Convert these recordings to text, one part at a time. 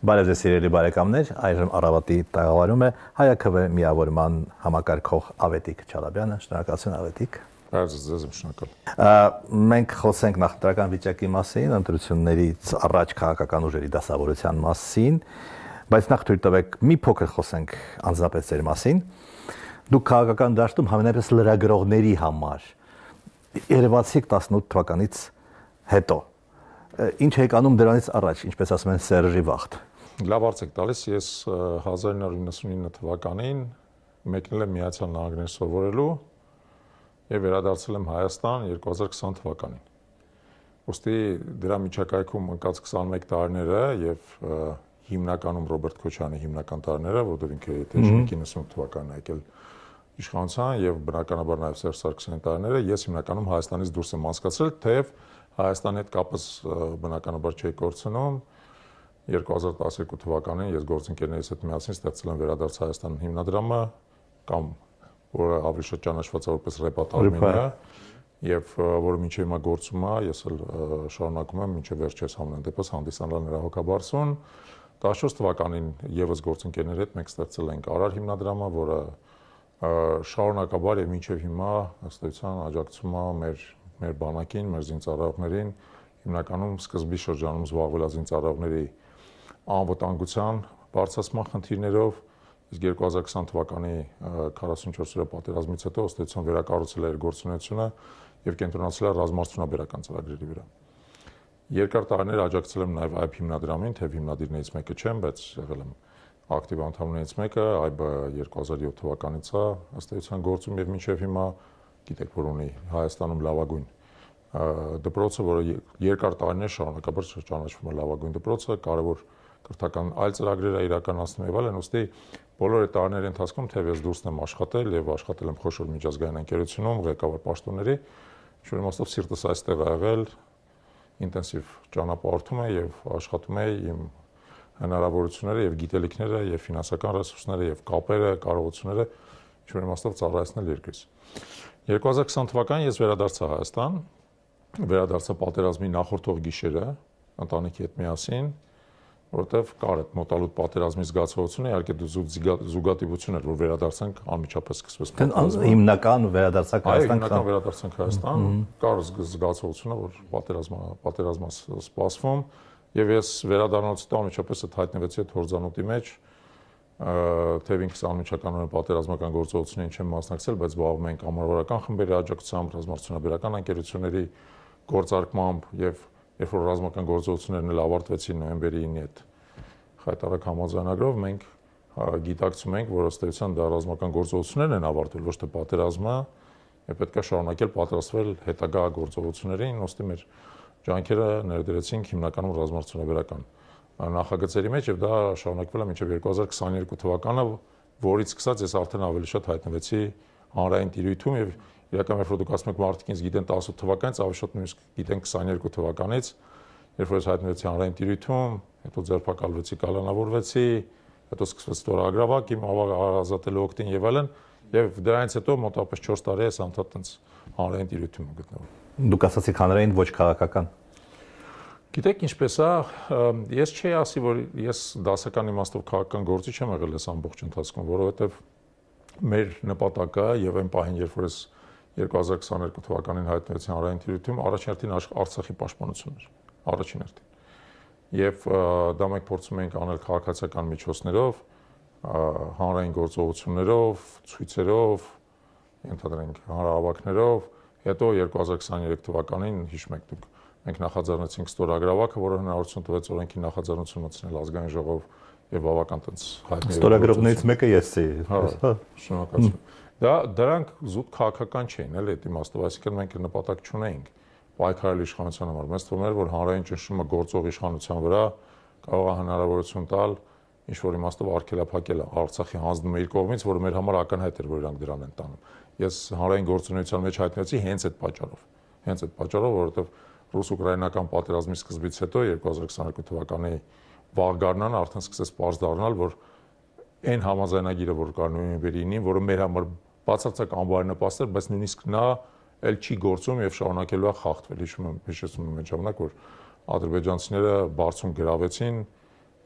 Բարև ձեզ սիրելի բարեկամներ, այժմ Արավատի տաղավարում է ՀԱՅԱՔՎ միավորման համակարգող Ավետիք Չալաբյանը, շնորհակալություն Ավետիք։ Բարև ձեզ, շնորհակալ։ Մենք խոսենք նախընտրական վիճակի մասին, ընտրություններից առաջ քաղաքական ուժերի դասավորության մասին, բայց նախ թույլ տվեք մի փոքր խոսենք անձնապես ձեր մասին։ Դուք քաղաքական դաշտում համենայնպես լրագրողների համար երևացիք 18 թվականից հետո։ Ինչ եք անում դրանից առաջ, ինչպես ասում են Սերժի վաղտ։ Լավ հարց եք տալիս, ես 1999 թվականին մեկնել եմ Միացյալ Նահանգներ սովորելու եւ վերադարձել եմ Հայաստան 2020 թվականին։ Ոստի դրա միջակայքում ընկած 21 տարիները եւ հիմնականում Ռոբերտ Քոչյանի հիմնական տարիները, որտեղ ինքը 98 թվականին եկել իշխանության եւ բնականաբար նաեւ Սերժ Սարգսյանի տարիները, ես հիմնականում Հայաստանից դուրս եմ անցկացրել, թեև Հայաստանի հետ կապս բնականաբար չէի կորցնում։ 2012 թվականին ես գործընկերներիս հետ միասին ստեղծել եմ Վերադարձ Հայաստան հիմնադրամը, կամ որը ավելի շատ ճանաչված է որպես Ռեպատ Արմենիա, եւ որը մինչեւ հիմա գործում է, ես էլ շարունակում եմ մինչեւ վերջերս համենայն դեպս հանդիսանալ նրա հոգաբարձուն։ 14 թվականին եւս գործընկերների հետ մենք ստեղծել ենք Արար հիմնադրամը, որը շարունակաբար եւ մինչեւ հիմա ըստ էության աջակցում է մեր բանակին, մեր զինծառայողներին, հիմնականում սկզբի շրջանում զբաղվել է զինծառայողների անվտանգության բարձրացման խնդիրներով, իսկ 2020 թվականի 44 օրյա պատերազմից հետո ըստ էության վերակառուցել է իր գործունեությունը եւ կենտրոնացել է ռազմարտունաբերական ծրագրերի վրա։ Երկար տարիներ աջակցել եմ նաեւ AIB հիմնադրամին, թեև հիմնադիրներից մեկը չեմ, բայց եղել եմ ակտիվ անդամներից մեկը, AIB-ը 2007 թվականից է ըստ էության գործում եւ մինչեւ հիմա գիտեք, որ ունի Հայաստանում լավագույն դպրոցը, որը երկար տարիներ շարունակաբար ճանաչվում է լավագույն դպրոցը, կարևոր կրթական այլ ծրագրեր է իրականացնում եւ այլն, ուստի բոլոր այդ տարիների ընթացքում թեև ես դուրս եմ աշխատել եւ աշխատել եմ խոշոր միջազգային ընկերությունում, ղեկավար պաշտոնների, ինչ-որ իմաստով սիրտս այստեղ ա եղել, ինտենսիվ ճանապարհորդում եմ եւ աշխատում եմ իմ հնարավորությունները եւ գիտելիքները եւ ֆինանսական ռեսուրսները եւ կապերը, կարողությունները ինչ-որ իմաստով ծառայեցնել երկրից։ 2020 թվականին ես վերադարձա Հայաստան, վերադարձա պատերազմի նախորդող գիշերը ընտանիքի հետ միասին, որտեվ կար այդ մոտալուտ պատերազմի զգացողությունը, իհարկե զուգատիվություն էր, որ վերադարձանք անմիջապես սկսվեց պատերազմը։ Հիմնական վերադարձակ Հայաստան։ Հիմնական վերադարձանք Հայաստան, կար զգացողությունը, որ պատերազմը սպասվում, եւ ես վերադառնալուց հետո անմիջապես այդ հայտնվեցի այդ հորձանուտի մեջ, թեև ինքս անմիջականորեն պատերազմական գործողություններին չեմ մասնակցել, բայց զբաղվում ենք կամավորական խմբերի աջակցությամբ, ռազմարտունաբերական ընկերությունների գործարկմամբ եւ երբ որ ռազմական գործողություններն էլ ավարտվեցին նոյեմբերի 9-ի հետ խայտարակ համաձայնագրով, մենք գիտակցում ենք, որ ըստ էության դա ռազմական գործողություններն են ավարտվել, ոչ թե պատերազմը, եւ պետք է շարունակել պատրաստվել հետագա գործողություններին, ոստի մեր ջանքերը ներդրեցինք հիմնականում ռազմարտունաբերական նախագծերի մեջ եւ դա շարունակվել է մինչեւ 2022 թվականը, որից սկսած ես արդեն ավելի շատ հայտնվեցի հանրային տիրույթում եւ իրական երբ որ դուք ասում եք մարդիկ ինձ գիտեն 18 թվականից, ավելի շատ նույնիսկ գիտեն 22 թվականից, երբ որ ես հայտնվեցի հանրային տիրույթում, հետո ձերբակալվեցի, կալանավորվեցի, հետո սկսվեց ստորագրավակ իմ ազատելու օգտին եւ այլն, եւ դրանից հետո մոտավորապես 4 տարի ես անդադ տենց հանրային տիրույթում եմ գտնվում։ Դուք ասացիք հանրային, ոչ քաղաքական։ Գիտեք ինչպես է, ես չի ասի, որ ես դասական իմաստով քաղաքական գործիչ եմ եղել այս ամբողջ ընթացքում, որովհետեւ մեր նպատակը եւ այն պահին, երբ որ ես 2022 թվականին հայտնվեցի հանրային տիրույթում, առաջին հերթին Արցախի պաշտպանությունն էր, առաջին հերթին։ Եվ դա մենք փորձում ենք անել քաղաքացիական միջոցներով, հանրային գործողություններով, ցույցերով, ընդհանրենք հանրահավաքներով, հետո 2023 թվականին հիշում եք դուք, մենք նախաձեռնեցինք ստորագրավակը, որը հնարավորություն տվեց օրենքի նախաձեռնություն մտցնել ազգային ժողով եւ բավական տենց հայտնի։ Ստորագրողներից մեկը ես էի։ Շնորհակալություն։ Դրանք զուտ քաղաքական չէին, էլի այդ իմաստով, այսինքն մենք նպատակ չունեինք պայքարել իշխանության համար։ Մեզ թվում էր, որ հանրային ճնշումը գործող իշխանության վրա կարող է հնարավորություն տալ ինչ-որ իմաստով արգելափակել Արցախի հանձնումը իր կողմից, որը մեր համար ակնհայտ էր, որ իրանք դրան են տանում։ Ես հանրային գործունեության մեջ հայտնվեցի հենց այդ պատճառով, որովհետև ռուս-ուկրաինական պատերազմի սկզբից հետո 2022 թվականի վաղ գարնանը արդեն սկսեց պարզ դառնալ, որ այն համաձայնագիրը, որ կար նոյեմբերի 9-ին, որը մեր համար բացարձակ անբարենպաստ էր, բայց նույնիսկ նա էլ չի գործում եւ շարունակելու է խախտվել։ Հիշում եմ այդ ժամանակ, որ ադրբեջանցիները բարձում գրավեցին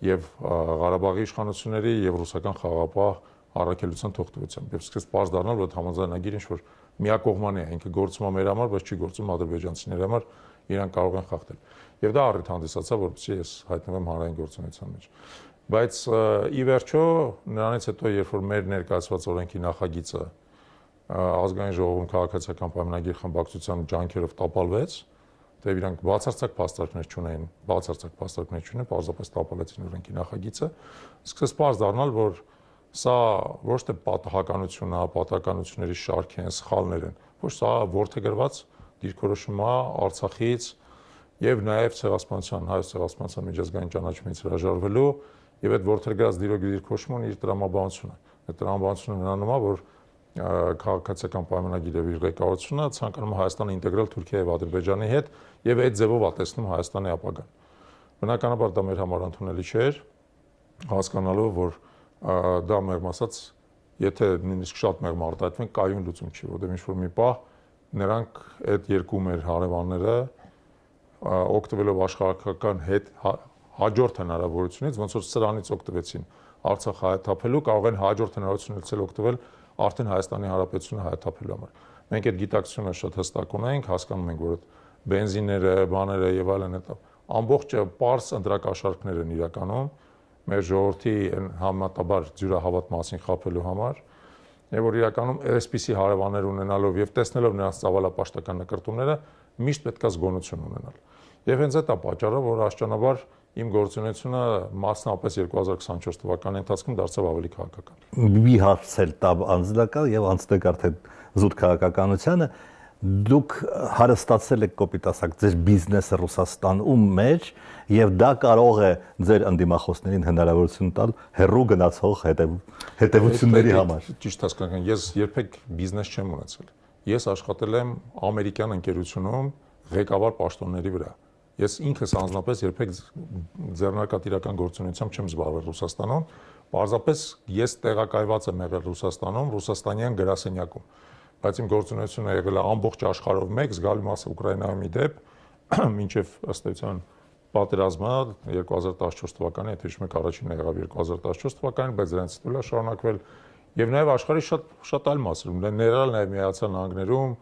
եւ Ղարաբաղի իշխանությունների եւ ռուսական խաղաղապահ առաքելության թողտվությամբ։ Եվ սկսեց պարզ դառնալ, որ համաձայնագիրը ինչ որ միակողմանի է, ինքը գործում է մեր համար, բայց չի գործում ադրբեջանցիների համար, իրան կարող են խախտել։ Եվ դա առիթ հանդիսացավ, որպեսզի ես հայտնվեմ հանրային գործունեության մեջ։ Բայց ի վերջո նրանից հետո, երբ որ մեր ներկայացված օրենքի նախագիծը ազգային ժողովում քաղաքացիական պայմանագիր խմբակցության ջանքերով տապալվեց, դե իրանք բացարձակ փաստարկներ չունեն, պարզապես տապալեցին օրենքի նախագիծը, սկսեց պարզ դառնալ, որ սա ոչ թե պատահականություն է, պատահականությունների շարք են, սխալներ են, ոչ սա որդեգրված դիրքորոշում է Արցախից եւ նաեւ ցեղասպանության, հայոց ցեղասպանության միջազգային ճանաչումից հրաժարվելու եւ այդ որդեգրած դիրքորոշումն իր տրամաբանությունը։ Այդ տրամաբանությունը նրանում է, որ քաղաքացիական պայմանագիրը իր ղեկավարությունը ցանկանում է Հայաստանը ինտեգրել Թուրքիայի եւ Ադրբեջանի հետ եւ այդ ձևով է տեսնում Հայաստանի ապագան։ Բնականաբար դա մեր համար ընդունելի չէր, հասկանալով, որ դա մեղմ ասած, եթե նույնիսկ շատ մեղմ արտահայտվեն, կայուն լուծում չի, որտեղ ինչ որ մի պահ նրանք այդ երկու մեր հարևանները օգտվելով աշխարհական հետ հաջորդ հնարավորությունից, ոնց որ սրանից օգտվեցին Արցախ հայաթափելու, կարող են հաջորդ հնարավորությունից էլ օգտվել արդեն Հայաստանի Հանրապետությունը հայաթափելու համար։ Մենք այդ գիտակցությունը շատ հստակ ունենք, հասկանում ենք, որ այդ բենզինները, բաները եւ այլն այդ ամբողջը պարզ ընտրակաշառքներ են իրականում մեր ժողովրդի համատաբար ջուրահավատ մասին խაფելու համար, եւ որ իրականում այսպիսի հարևաններ ունենալով եւ տեսնելով նրանց ծավալապաշտական նկարտումները միշտ պետք է զգոնություն ունենալ։ Եվ հենց այդ է պատճառը, որ աշճանաբար իմ գործունեությունը մասնապես 2024 թվականի ընթացքում դարձավ ավելի քաղաքական։ Մի հարց էլ տամ անձնական եւ անցնենք արդեն զուտ քաղաքականությանը։ Դուք հարստացել եք կոպիտ ասած ձեր բիզնեսը Ռուսաստանում մեջ եւ դա կարող է ձեր ընդդիմախոսներին հնարավորություն տալ հեռու գնացող հետևությունների համար։ Ճիշտ հասկանան, ես երբեք բիզնես չեմ ունեցել։ Ես աշխատել եմ ամերիկյան ընկերությունում ղեկավար պաշտոնների վրա։ Ես ինքս անձնապես երբեք ձեռնարկատիրական գործունեությամբ չեմ զբաղվել Ռուսաստանում, պարզապես ես տեղակայված եմ եղել Ռուսաստանում, ռուսաստանյան գրասենյակում, բայց իմ գործունեությունը եղել է ամբողջ աշխարհով մեկ, զգալի մասը Ուկրաինայում իդեպ, մինչև ըստ էության պատերազմը 2014 թվականի, եթե հիշում եք, առաջինը եղավ 2014 թվականին, բայց դրանից հետո շարունակվել եւ նաեւ աշխարհի շատ այլ մասերում, ներառյալ նաեւ Միացյալ Նահանգներում,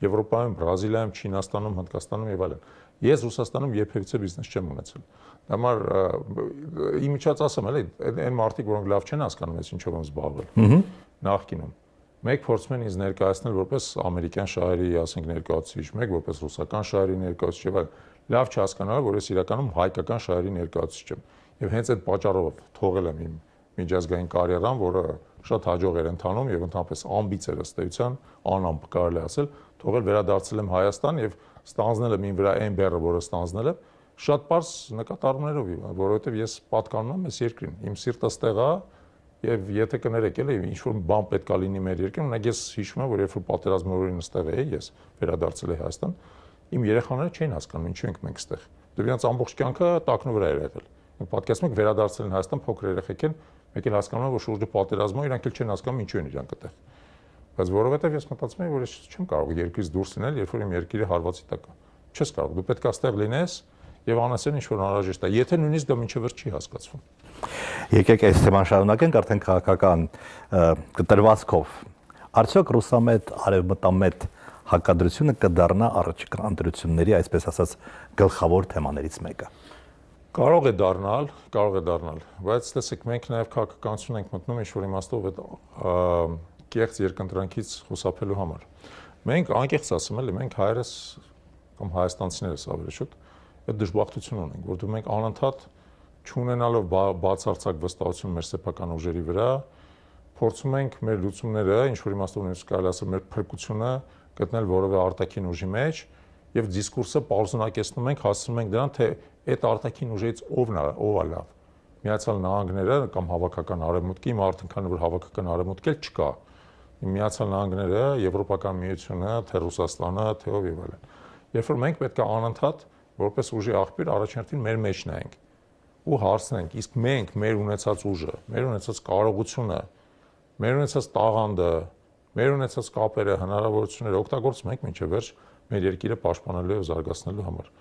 Եվրոպայում, Բրազիլիայում, Չինաստանում, Հնդկաստանում եւ այլն։ Ես Ռուսաստանում երբևիցե բիզնես չեմ ունեցել։ Դա համար իմիջած ասեմ, էլի, այն մարդիկ, որոնք լավ չեն հասկանում, ես ինչով եմ զբաղվել։ Նախկինում մեկ փորձում են ինձ ներկայացնել որպես ամերիկյան շահերի, ասենք, ներկայացուցիչ, մեկ որպես ռուսական շահերի ներկայացուցիչ եւ այլն։ Լավ չհասկանալով, որ ես իրականում հայկական շահերի ներկայացուցիչ եմ։ Եվ հենց այդ պատճառով թողել եմ իմ միջազգային կարիերան, որը շատ հաջող էր ընթանում եւ ընդհանրապես ամբից էր ըստ էության, անամպ կարելի ասել, թողել վերադարձել եմ Հայաստան եւ ստանձնել եմ իմ վրա այն բեռը, որը ստանձնել եմ, շատ པարզ նկատառումներով, որովհետեւ ես պատկանում եմ այս երկրին, իմ սիրտը ստեղ է եւ եթե կներեք էլի ինչ որ բան պետքա լինի մեր երկրում, ունեք ես հիշում եմ, որ երբ որ պատերազմի օրերին ստեղ էի, ես վերադարձել էի Հայաստան, իմ երեխաները չէին հասկանում ինչու ենք մենք ստեղ։ Դրանց ամբողջ կյանքը տակնու վրա էր եղել։ Մենք պատկերացնում ենք վերադարձել են Հայաստան փոքր երեխեք են, մեկ էլ հասկանում են, որ շուրջը պատերազմը իրանք էլ չեն հասկանում ինչու են իրանք այդտեղ։ Բայց որովհետեւ ես մտածում եմ, որ ես չեմ կարող երկրից դուրս լինել, երբ որ իմ երկիրը հարվածի տակ է։ Չես կարող, դու պետք է այստեղ լինես եւ անասեն ինչ որ անհրաժեշտ է, եթե նույնիսկ դա մինչեւ վերջ չի հասկացվում։ Եկեք այս թեման շարունակենք արդեն քաղաքական կտրվածքով։ Արդյոք ռուսամետ, արևմտամետ հակադրությունը կդառնա առաջիկա ընտրությունների, այսպես ասած, գլխավոր թեմաներից մեկը։ Կարող է դառնալ, բայց տեսեք, մենք նաև քաղաքականություն ենք մտնում ինչ-որ իմաստով այդ կեղծ երկընտրանքից խուսափելու համար։ Մենք անկեղծ ասեմ էլի, մենք հայերս կամ հայաստանցիներս ավելի շուտ այդ դժբախտություն ունենք, որտեղ մենք անընդհատ չունենալով բացարձակ վստահություն մեր սեփական ուժերի վրա, փորձում ենք մեր լուծումները, ինչ-որ իմաստով նույնիսկ կարելի ասել մեր փրկությունը գտնել որևէ արտաքին ուժի մեջ եւ դիսկուրսը պարզունակեցնում ենք, հասցնում ենք դրան, թե այդ արտաքին ուժից ով է լավ։ Միացյալ Նահանգները կամ հավաքական արևմուտքը, իմ արդյունքանը որ հավաքական արևմուտք էլ չկա։ Միացյալ Նահանգները, Եվրոպական միությունը, թե Ռուսաստանը, թե ով եւ այլն։ Երբ որ մենք պետք է անընդհատ որպես ուժի աղբյուր առաջնորդին մեր մեջ նայենք ու հարցնենք, իսկ մենք մեր ունեցած ուժը, մեր ունեցած կարողությունը, մեր ունեցած տաղանդը, մեր ունեցած կապերը, հնարավորությունները օգտագործում ենք մինչև վերջ մեր երկիրը պաշտպանելու եւ զարգացնելու համար։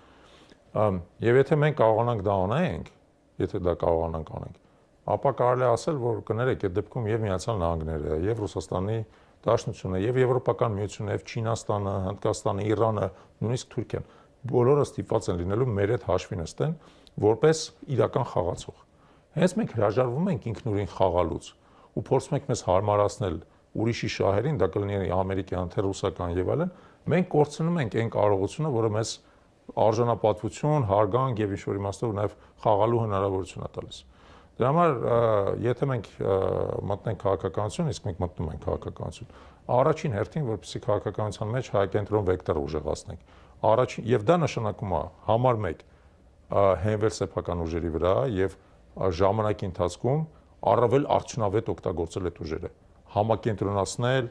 Եվ եթե մենք կարողանանք դա անենք, եթե դա կարողանանք անենք, ապա կարելի է ասել, որ կներեք, այդ դեպքում եւ Միացյալ Նահանգները, եւ Ռուսաստանի Դաշնությունը, եւ Եվրոպական միությունը, եւ Չինաստանը, Հնդկաստանը, Իրանը, նույնիսկ Թուրքիան, բոլորը ստիպված են լինելու մեր այդ հաշվի նստեն որպես իրական խաղացող։ Հենց մենք հրաժարվում ենք ինքնուրույն խաղալուց ու փորձում ենք մեզ հարմարացնել ուրիշի շահերին, դա կլինի ամերիկյան, թե ռուսական եւ այլն, մենք կորցնում ենք այն կարողությունը, որը մեզ արժանապատվություն, հարգանք եւ ինչ-որ իմաստով նաեւ խաղալու հնարավորություն է տալիս։ Դրա համար, եթե մենք մտնենք քաղաքականություն, իսկ մենք մտնում ենք քաղաքականություն, առաջին հերթին, որպեսզի քաղաքականության մեջ հայկենտրոն վեկտոր ուժեղացնենք, առաջին եւ դա նշանակում է համար 1 հենվել սեփական ուժերի վրա եւ ժամանակի ընթացքում առավել արդյունավետ օգտագործել այդ ուժերը, համակենտրոնացնել,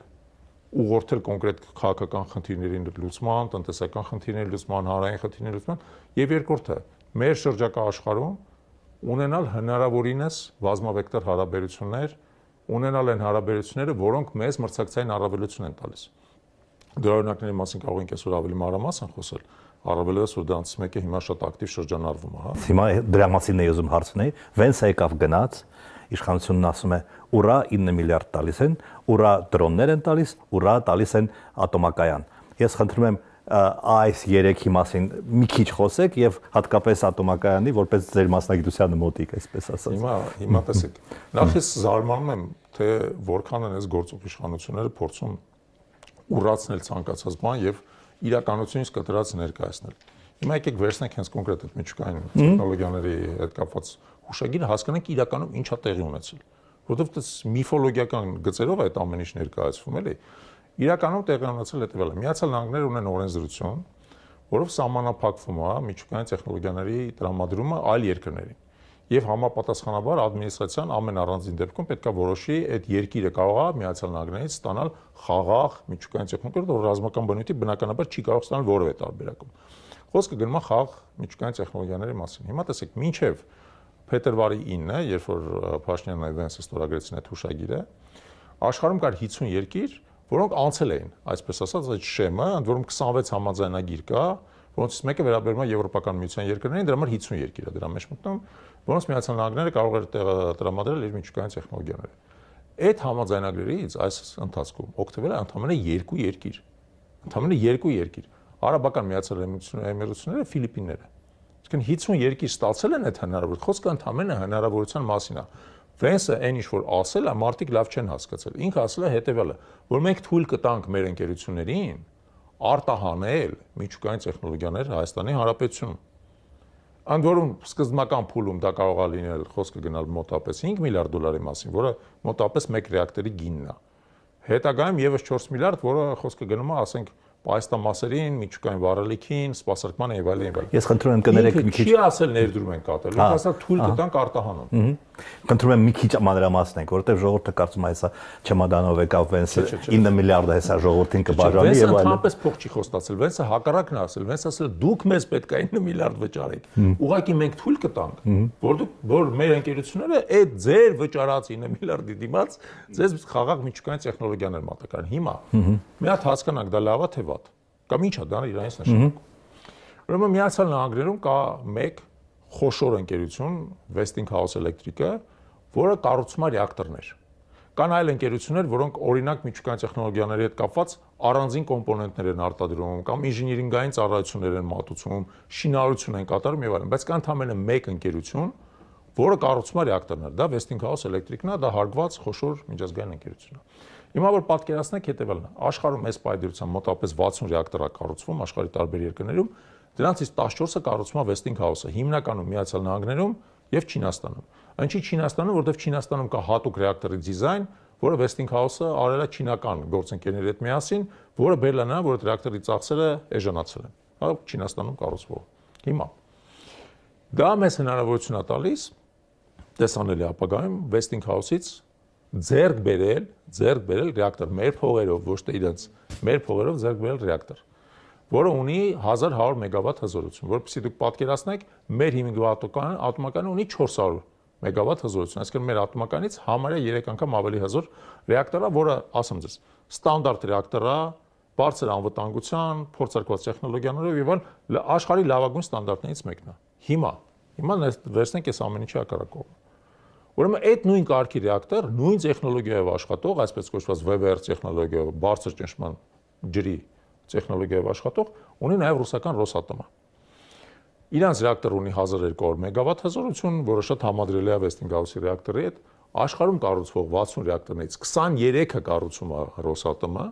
ուղղորդել կոնկրետ քաղաքական խնդիրների լուծման, տնտեսական խնդիրների լուծման, հանրային խնդիրների լուծման եւ երկրորդը մեր շրջակա աշխարհում ունենալ հնարավորինս բազմավեկտոր հարաբերություններ, ունենալ այն հարաբերությունները, որոնք մեզ մրցակցային առավելություն են տալիս։ Դրա օրինակների մասին կարող ենք այսօր ավելի մանրամասն խոսել, առավելևս որ դրանից մեկը հիմա շատ ակտիվ շրջանառվում է, հա։ Հիմա դրա մասին է ուզում հարցնել, Վենսը եկավ գնաց, իշխանությունն ասում է, ուրա 9 միլիարդ տալիս են, ուրա դրոններ են տալիս, ուրա տալիս են ատոմակայան։ Ես խնդրում եմ այս 3-ի մասին մի քիչ խոսեք եւ հատկապես ատոմակայանի, որպես ձեր մասնագիտությանը մոտիկ, այսպես ասած։ Հիմա տեսեք, նախ ես զարմանում եմ, թե որքան են այս գործող իշխանությունները փորձում ուրացնել ցանկացած բան եւ իրականությունից կտրած ներկայացնել։ Հիմա եկեք վերցնենք հենց կոնկրետ այդ միջուկային տեխնոլոգիաների հետ կապված հուշագիրը, հասկանանք իրականում ինչա տեղի ունեցել, որովհետեւ դա միֆոլոգիական գծերով այդ ամեն ինչ ներկայացվում էլի։ Իրականում տեղի ունեցել հետևյալը. Միացյալ Նահանգները ունեն օրենսդրություն, որով սահմանափակվում է միջուկային տեխնոլոգիաների տրամադրումը այլ երկրներին։ Եվ համապատասխանաբար ադմինիստրացիան ամեն առանձին դեպքում պետք է որոշի այդ երկիրը կարող է Միացյալ Նահանգներից ստանալ խաղաղ միջուկային տեխնոլոգիաներ, որ ռազմական բնույթի բնականաբար չի կարող ստանալ որևէ տարբերակում։ Խոսքը գնում է խաղաղ միջուկային տեխնոլոգիաների մասին։ Հիմա տեսեք, մինչև փետրվարի 9-ը, երբ որ Փաշինյանն եւ Վենսը ստորագրեցին այդ հուշագիրը, աշխարհում կար 50 երկիր, որոնք անցել էին, այսպես ասած, այդ շեմը, ընդ որում 26 համաձայնագիր կա, որոնցից մեկը վերաբերում է Եվրոպական միության երկրներին, դրա համար 50 երկիր է դրա մեջ մտնում, որոնց Միացյալ Նահանգները կարող էր տրամադրել իր միջուկային տեխնոլոգիաները։ Այդ համաձայնագրերից այս ընթացքում օգտվել է ընդամենը 2 երկիր։ Ընդամենը 2 երկիր։ Արաբական Միացյալ Էմիրությունները, Ֆիլիպինները։ Իսկն 50 երկիր ստացել են այդ հնարավորություն, խոսքը ընդամենը հնարավորության մասին է։ Վենսը այն ինչ որ ասել է, մարդիկ լավ չեն հասկացել։ Ինքը ասել է հետևյալը, որ մենք թույլ կտանք մեր ընկերություններին արտահանել միջուկային տեխնոլոգիաներ Հայաստանի Հանրապետությունում։ Ընդ որում սկզբնական փուլում դա կարող է լինել, խոսքը գնալ մոտապես 5 միլիարդ դոլարի մասին, որը մոտապես 1 ռեակտորի գինն է։ Հետագայում եւս 4 միլիարդ, որը խոսքը գնում է, ասենք, պայստամասերին, միջուկային վառելիքին, սպասարկմանը եւ այլն եւ այլն։ Ես խնդրում եմ կներեք մի քիչ։ Չի ասել ներդրում են կատարել, ինքը ասել թույլ կտանք արտահանում։ Խնդրում եմ մի քիչ մանրամասնենք, որովհետեւ ժողովուրդը կարծում է հեսա չմադանով եկավ Վենսը 9 միլիարդը հեսա ժողովրդին կբաժանի եւ այլն։ Վենսը ընդհանրապես փող չի խոստացել, Վենսը հակառակն է ասել, Վենսը ասել դուք մեզ պետք է 9 միլիարդ վճարեք։ Ուղղակի մենք թույլ կտանք, որ մեր ընկերությունները այդ ձեր վճարած 9 միլիարդի դիմաց ձեզ խաղաղ միջուկային տեխնոլոգիաներ մատակարարեն։ Հիմա մի հատ հասկանանք դա լավ է թե վատ։ Կամ ի՞նչ է դա իրանից նշանակում։ Ուրեմն Միացյալ Նահանգներում կա մեկ խոշոր ընկերություն Westinghouse Electric-ը, որը կառուցում է ռեակտորներ։ Կան այլ ընկերություններ, որոնք օրինակ միջուկային տեխնոլոգիաների հետ կապված առանձին կոմպոնենտներ են արտադրում կամ ինժեներինգային ծառայություններ են մատուցում, շինարարություն են կատարում եւ այլն, բայց կա ընդամենը մեկ ընկերություն, որը կառուցում է ռեակտորներ։ Դա Westinghouse Electric-ն է, դա հարգված խոշոր միջազգային ընկերություն է։ Հիմա որ պատկերացնեք հետևյալն է, աշխարհում այս պայդրությամբ մոտապես 60 ռեակտոր է կառուցվում աշխարհի տարբեր երկրներում, դրանցից 14-ը կառուցվում է Westinghouse-ը, հիմնականում Միացյալ Նահանգներում եւ Չինաստանում։ Ինչի Չինաստանում, որովհետեւ Չինաստանում կա հատուկ ռեակտորի դիզայն, որը Westinghouse-ը արել է չինական գործընկերների հետ միասին, որը բերել է նրան, որ այդ ռեակտորի ծախսերը էժանացել են։ Հա Չինաստանում կառուցվող։ Հիմա դա մեզ հնարավորություն է տալիս տեսանելի ապագայում Westinghouse-ից ձեռք բերել ռեակտոր մեր փողերով, ոչ թե իրենց մեր փողերով ձեռք բերել ռեակտոր, որը ունի 1100 մեգավատ հզորություն, որովհետեւ դուք պատկերացնեք, մեր 5 ատոմակայանը ունի 400 մեգավատ հզորություն, այսինքն մեր ատոմականից համարյա 3 անգամ ավելի հզոր ռեակտոր է, որը, ասեմ ձեզ, ստանդարտ ռեակտոր է, բարձր անվտանգության, փորձարկված տեխնոլոգիաներով եւ այլն աշխարհի լավագույն ստանդարտներից մեկն է։ Հիմա Հիմա վերցնենք այս ամեն ինչի հակառակը։ Ուրեմն այդ նույն կարգի ռեակտոր, նույն տեխնոլոգիայով աշխատող, այսպես կոչված VVR տեխնոլոգիայով, բարձր ճնշման ջրի տեխնոլոգիայով աշխատող, ունի նաև ռուսական Ռոսատոմը։ Իրանց ռեակտորը ունի 1200 մեգավատ հզորություն, որը շատ համադրելի է Westinghouse-ի ռեակտորի հետ։ Աշխարհում կառուցվող 60 ռեակտորներից 23-ը կառուցում է Ռոսատոմը,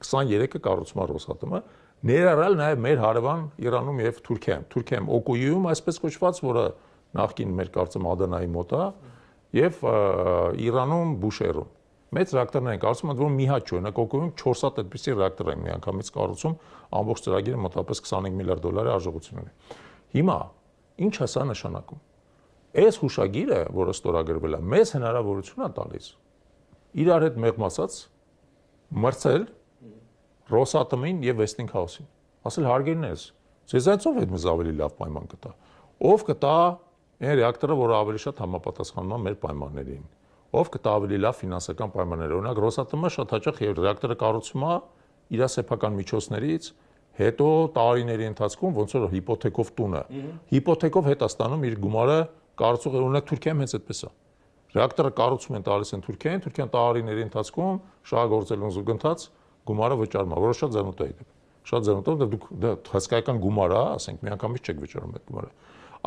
23-ը կառուցում է Ռոսատոմը, ներառյալ նաև մեր հարևան Իրանում եւ Թուրքիայում։ Թուրքիայում Օկույում, այսպես կոչված, որը նախկին մեր կարծում Ադանայի մոտ է, եւ Իրանում Բուշերում։ Մեծ ռեակտորներ են կառուցում, ընդ որում մի հատ չէ, օրինակ Օկույում 4 հատ այդպիսի ռեակտոր են միանգամից կառուցում, ամբողջ ծրագիրը մոտավորապես 25 միլիարդ դոլարի արժողություն ունի։ Հիմա ինչ է սա նշանակում։ Այս հուշագիրը, որը ստորագրվել է, մեզ հնարավորություն է տալիս իրար հետ մեղմացած մրցել Ռոսատոմին եւ Westinghouse-ին։ Ասել հարգելիներս, ձեզ այսով հետ մեզ ավելի լավ պայման կտա։ Ով կտա այն ռեակտորը, որը ավելի շատ համապատասխանում է մեր պայմաններին։ Ով կտա ավելի լավ ֆինանսական պայմաններ։ Օրինակ Ռոսատոմը շատ հաճախ եւ ռեակտորը կառուցում է իր սեփական միջոցներից, հետո տարիների ընթացքում ոնց որ հիպոթեկով տունը։ Հիպոթեկով հետ է ստանում իր գումարը կառուցողը, օրինակ Թուրքիայում հենց այդպես է։ Ռեակտորը կառուցում են տալիս են Թուրքիային, Թուրքիան տարիների ընթացքում շահագործելուն զուգընթաց գումարը վճարում է, որը շատ ձեռնոտ է իդեպ։ Շատ ձեռնոտ է, դուք դա հսկայական գումար է, ասենք միանգամից չեք վճարում այդ գումարը։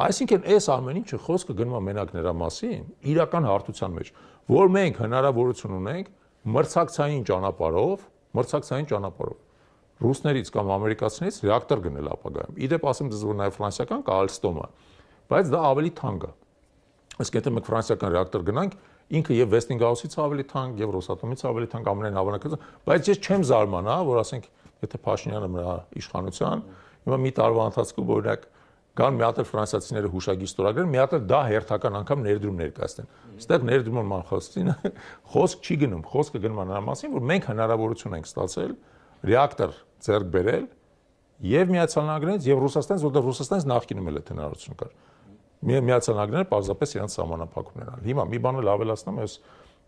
Այսինքն այս ամեն ինչը խոսքը գնում է մենակ նրա մասին, իրական հարթության մեջ, որ մենք հնարավորություն ունենք մրցակցային ճանապարհով ռուսներից կամ ամերիկացիներից ռեակտոր գնել ապագայում։ Իդեպ ասեմ դες որ նաև ֆրանսիական կա Alstom-ը, բայց դա ավելի թանկ է։ Իսկ եթե մենք ֆրանսիական ռեակտոր գնանք, ինքը եւ Westinghouse-ից ավելի թանկ, եւ Ռոսատոմից ավելի թանկ, ամենայն հավանականությամբ, բայց ես չեմ զարմանա, որ ասենք, եթե Փաշինյանը նրա իշխանության, հիմա մի տարվա ընթացքում օրինակ կան մի հատ ֆրանսիացիները հուշագիր ստորագրեն, մի հատ դա հերթական անգամ ներդրում ներկայացնեն։ Այստեղ ներդրման խոսքին խոսք չի գնում, խոսքը գնում է նրա մասին, որ մենք հնարավորություն ենք ստացել ռեակտոր ձեռք բերել եւ Միացյալ Նահանգներից եւ Ռուսաստանից, որտեղ Ռուսաստանից նախկինում էլ այդ հնարավորություն կար։ Միացյալ Նահանգները պարզապես իրենց սահմանափակումներ ան։ Հիմա մի բան էլ ավելացնեմ, այս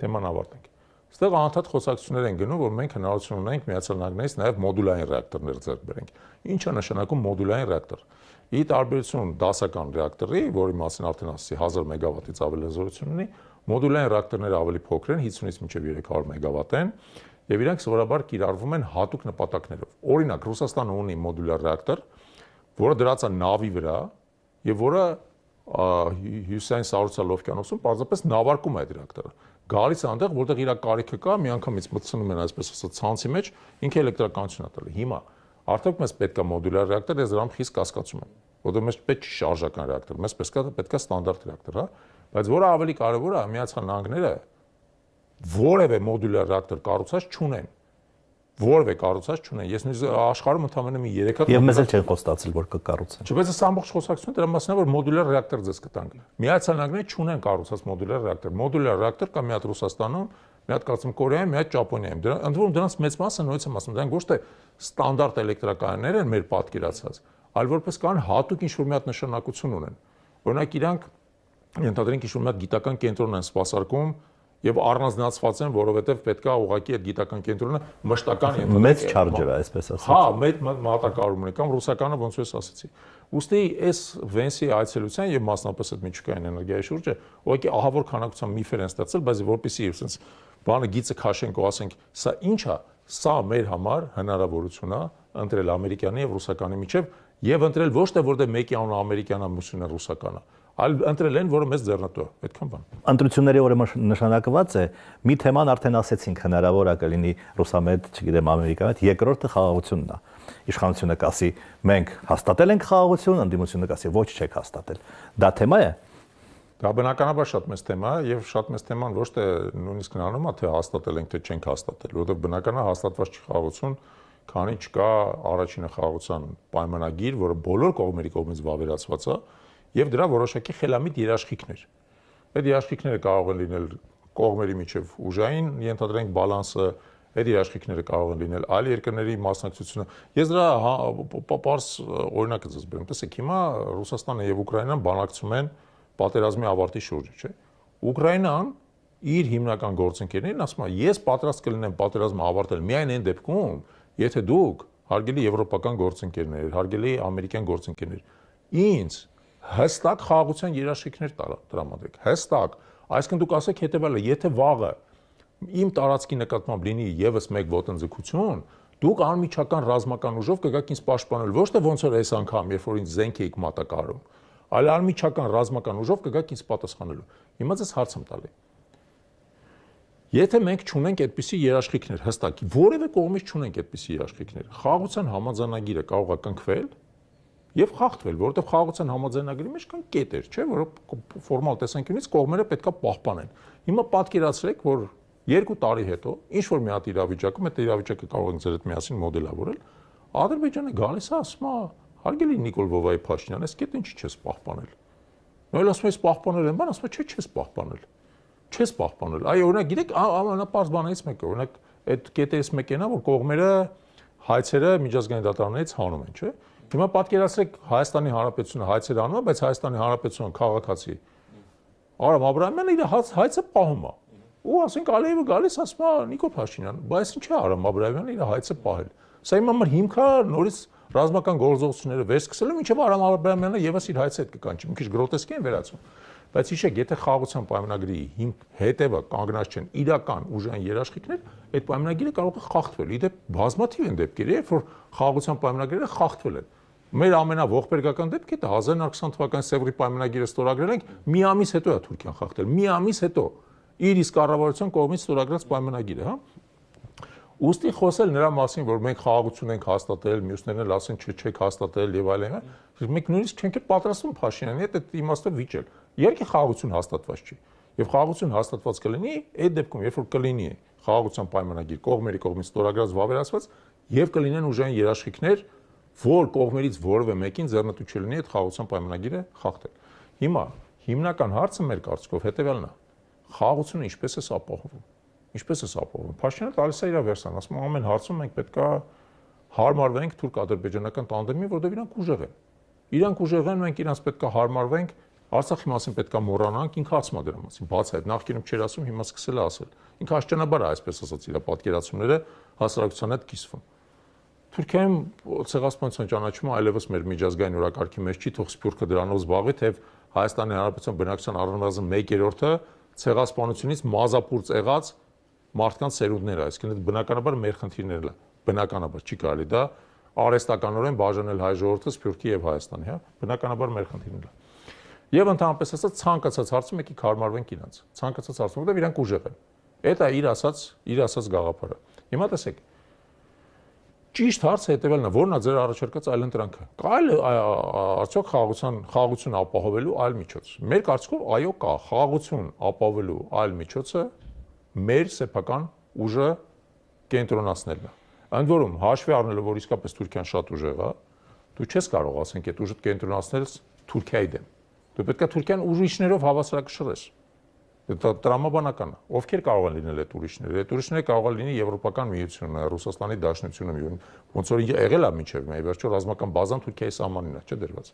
թեման ավարտենք։ Այստեղ անդադ խոսակցություններ են գնում, որ մենք հնարավորություն ունենք Միացյալ Նահանգներից նաեւ մոդուլային ռեակտորներ ձեռք բերենք։ Ինչ է նշանակում մոդուլային ռեակտոր։ Ի տարբերություն դասական ռեակտորի, որի մասին արդեն ասացի 1000 մեգավատից ավելի հզորություն ունի, մոդուլային ռեակտորները ավելի փոքր են, 50-ից մինչև 300 մեգավատ են, եւ իրանք սովորաբար կիրառվում են հատուկ նպատակներով։ Օրինակ Ռուսաստանը ունի մոդուլյար ռեակտոր, որը դրած է նավի վրա եւ որը հյուսային Սառուցյալ օվկիանոսում պարզապես նավարկում է այդ ռեակտորը։ Գալիս է այնտեղ, որտեղ իր կարիքը կա, միանգամից մտցնում են այսպես ասած ցանցի մեջ, ինքը էլեկտրականություն է տալի։ Հիմա արդյոք մեզ պետք է մոդուլյար ռեակտոր, ես դրան խիստ կասկածում եմ, որովհետեւ մեզ պետք չի շարժական ռեակտոր, մեզ պետք է ստանդարտ ռեակտոր, հա, բայց որը ավելի կարևոր է, Միացյալ Նահանգները որևէ մոդուլյար ռեակտոր կառուցած չունեն։ Որևէ կառուցած չունեն։ Ես նույնիսկ աշխարհում ընդամենը մի 3 հատ եւ մեզ էլ չեն խոստացել, որ կկառուցեն։ Չէ, բայց այս ամբողջ խոսակցությունը դրա մասն է, որ մոդուլյար ռեակտոր ձեզ կտանք։ Միացյալ Նահանգները չունեն կառուցած մոդուլյար ռեակտոր։ Մոդուլյար ռեակտոր կա մի հատ Ռուսաստանում, մի հատ կարծում Կորեայում, մի հատ Ճապոնիայում։ Ընդ որում դրանց մեծ մասը նույնիսկ եմ ասում, դրանք ոչ թե ստանդարտ էլեկտրակայաններ են մեր պատկերացած, այլ որպես կան հատուկ ինչ-որ մի հատ նշանակություն ունեն։ Օրինակ իրանք ենթադրենք ինչ-որ մի հատ գիտական կենտրոն են սպասարկում եւ առանձնացված են, որովհետեւ պետքա ուղղակի այդ գիտական կենտրոնը մշտական մեծ չարջեր է, այսպես ասած։ Հա, մեծ մատակարարում ունի կամ ռուսականը ոնց որ ես ասացի։ Ոստի այս Վենսի այցելության եւ մասնապես այդ միջուկային էներգիայի շուրջը ուղղակի ահավոր քանակությամբ միֆեր են ստացել, բայց որպեսի sense բանը գիծը քաշենք ու ասենք, սա ինչ է, սա մեր համար հնարավորություն է ընտրել ամերիկյանի եւ ռուսականի միջև եւ ընտրել ոչ թե որտեղ մեկի անունը ամերիկյան է, մյուսինը ռուսական է, այլ ընտրել են, որը մեծ ձեռնտու է, այդքան բան։ Ընտրությունների օրը նշանակված է, մի թեման արդեն ասեցինք, հնարավոր է կլինի ռուսամետ, չգիտեմ, ամերիկամետ, երկրորդը խաղաղությունն է։ Իշխանությունը կասի, մենք հաստատել ենք խաղաղություն, ընդդիմությունը կասի, ոչ չեք հաստատել։ Դա թեմա է։ Դա բնականաբար շատ մեծ թեմա է եւ շատ մեծ թեման ոչ թե նույնիսկ նրանում է, թե հաստատել ենք, թե չենք հաստատել, որովհետեւ բնականաբար հաստատված չի խաղաղություն, քանի չկա առաջինը խաղաղության պայմանագիր, որը բոլոր կողմերի կողմից վավերացված է եւ դրա որոշակի խելամիտ երաշխիքներ։ Այդ երաշխիքները կարող են լինել կողմերի միջև ուժային, ենթադրենք բալանսը, այդ երաշխիքները կարող են լինել այլ երկրների մասնակցությունը։ Ես դրա պարզ օրինակ եմ բերում։ Տեսեք, հիմա Ռուսաստանը եւ Ուկրաինան բանակցում են պատերազմի ավարտի շուրջ, չէ՞։ Ուկրաինան իր հիմնական գործընկերներին ասում է, ես պատրաստ կլինեմ պատերազմը ավարտել միայն այն դեպքում, եթե դուք հարգելի եվրոպական գործընկերներ, հարգելի ամերիկյան գործընկերներ, ինձ հստակ խաղաղության երաշխիքներ տրամադրեք, հստակ, այսինքն դուք ասեք հետևյալը, եթե վաղը իմ տարածքի նկատմամբ լինի եւս մեկ ոտնձգություն, դուք անմիջական ռազմական ուժով կգաք ինձ պաշտպանել, ոչ թե ոնց որ այս անգամ, երբ որ ինձ զենք էիք մատակարարում, այլ անմիջական ռազմական ուժով կգաք ինձ պատասխանելու։ Հիմա ձեզ հարց եմ տալի։ Եթե մենք չունենք այդպիսի երաշխիքներ, հստակ, որևէ կողմից չունենք այդպիսի երաշխիքներ, խաղաղության համաձայնագիրը կարող է կնքվել եւ խախտվել, որովհետեւ խաղաղության համաձայնագրի մեջ կան կետեր, չէ՞, որը ֆորմալ տեսանկյունից կողմերը պետքա պահպանեն։ Հիմա պատկերացրեք, որ 2 տարի հետո ինչ որ մի հատ իրավիճակում, այդ իրավիճակը կարող ենք ձեր հետ միասին մոդելավորել, Ադրբեջանը գալիս է, ասում է, հարգելի Նիկոլ Վովայի Փաշինյան, այս կետը ինչի՞ չես պահպանել։ Նույն ասում ես պահպանել են, բան ասում է, չէ, չես պահպանել։ Չես պահպանել։ Այ օրինակ, գիտեք, ամենապարզ բանից մեկը, օրինակ, այդ կետերից մեկն է, որ կողմերը հայցերը միջազգային դատարաններից հանում են, չէ՞։ Հիմա պատկերացրեք Հայաստանի Հանրապետությունը հայցեր անում է, բայց Հայաստանի Հանրապետության քաղաքացի Արամ Աբրահամյանը իր հայցը պահում է։ Ու ասենք Ալիևը գալիս ասում է Նիկոլ Փաշինյան, բայց ինչ է Արամ Աբրահամյանը իր հայցը պահել։ Սա իմ համար հիմք է նորից ռազմական գործողությունները վերսկսելու, մինչև Արամ Աբրահամյանը եւս իր հայցը հետ կկանչի, մի քիչ գրոտեսկ են վերածում։ Բայց հիշեք, եթե խաղաղության պայմանագրի հետևը կանգնած չեն իրական ուժային երաշխիքներ, այդ պայմանագիրը կարող է խախտվել։ Իդեպ բազմաթիվ են դեպքեր, երբ որ խաղաղության պայմանագրերը խախտվել են։ Մեր ամենաողբերգական դեպքը դա 1920 թվականի Սևրի պայմանագիրը ստորագրել ենք, մի ամիս հետո է Թուրքիան խախտել, մի ամիս հետո իր իսկ կառավարության կողմից ստորագրած պայմանագիրը, հա։ Ուստի խոսել նրա մասին, որ մենք խաղաղություն ենք հաստատել, մյուսներն էլ ասեն չեք հաստատել եւ այլն, մենք նույնիսկ չենք պատրաստվում Փաշինյանի հետ այդ իմաստով վիճել։ Իհարկե խաղաղություն հաստատված չի։ Եվ խաղաղություն հաստատված կլինի այդ դեպքում, երբ որ կլինի խաղաղության պայմանագիր կողմերի կողմից ստորագրած վավերացված եւ կլինեն ուժային երաշխիքներ, որ կողմերից որևէ մեկին ձեռնտու չլինի այդ խաղաղության պայմանագիրը խախտել։ Հիմա հիմնական հարցը մեր կարծիքով հետեւյալն է. խաղաղությունը ինչպես է ապահովում։ Ինչպես է ապահովում։ Փաշինյանը տալիս է իր վերսան, ասում է ամեն հարցում մենք պետքա հարմարվենք թուրք-ադրբեջանական տանդեմին, որովհետև իրանք ուժեղ են։ Իրանք ուժեղ են, մենք իրանց պետքա հարմարվենք, Արցախի մասին պետքա մոռանանք, ինքը ասում է դրա մասին։ Բաց այդ նախկինում չէր ասում, հիմա սկսել է ասել։ Ինքը աշճանաբար է այսպես ասած իր պատկերացումները հասարակության հետ կիսվում։ Թուրքիայում ցեղասպանության ճանաչումը այլևս մեր միջազգային օրակարգի մեջ չի, թող Սփյուռքը դրանով զբաղվի, թե Հայաստանի Հանրապետության բնակչության առնվազն 1/3-ը ցեղասպանությունից մազապուրծ եղած մարդկանց սերունդները, այսինքն դա բնականաբար մեր խնդիրներն է, բնականաբար չի կարելի դա արհեստականորեն բաժանել հայ ժողովրդը Սփյուռքի եւ Հայաստանի, հա, բնականաբար մեր խնդիրներն է։ Եվ ընդհանրապես ասած ցանկացած հարցում եկի հարմարվենք իրանց, ցանկացած հարցում, որտեղ իրանք ուժեղ են։ Դա է իր ասած գաղափարը։ Հիմա տեսեք, ճիշտ հարցը հետևյալն է, որն է ձեր առաջարկած այլընտրանքը։ Կա արդյոք խաղաղություն ապահովելու այլ միջոց։ Մեր կարծիքով այո կա, խաղաղություն ապահովելու այլ միջոցը մեր սեփական ուժը կենտրոնացնելն է։ Ընդ որում հաշվի առնելով, որ իսկապես Թուրքիան շատ ուժեղ է, դու չես կարող ասենք այդ ուժը կենտրոնացնել Թուրքիայի դեմ։ Դու պետք է Թուրքիան ուրիշներով հավասարակշռես։ Դա տրամաբանական է։ Ովքեր կարող են լինել այդ ուրիշները։ Այդ ուրիշները կարող են լինի Եվրոպական միությունը, Ռուսաստանի Դաշնությունը, ոնց որ եղել է մինչև մի վերջո ռազմական բազան Թուրքիայի սահմանին է, չէ՞ դրված։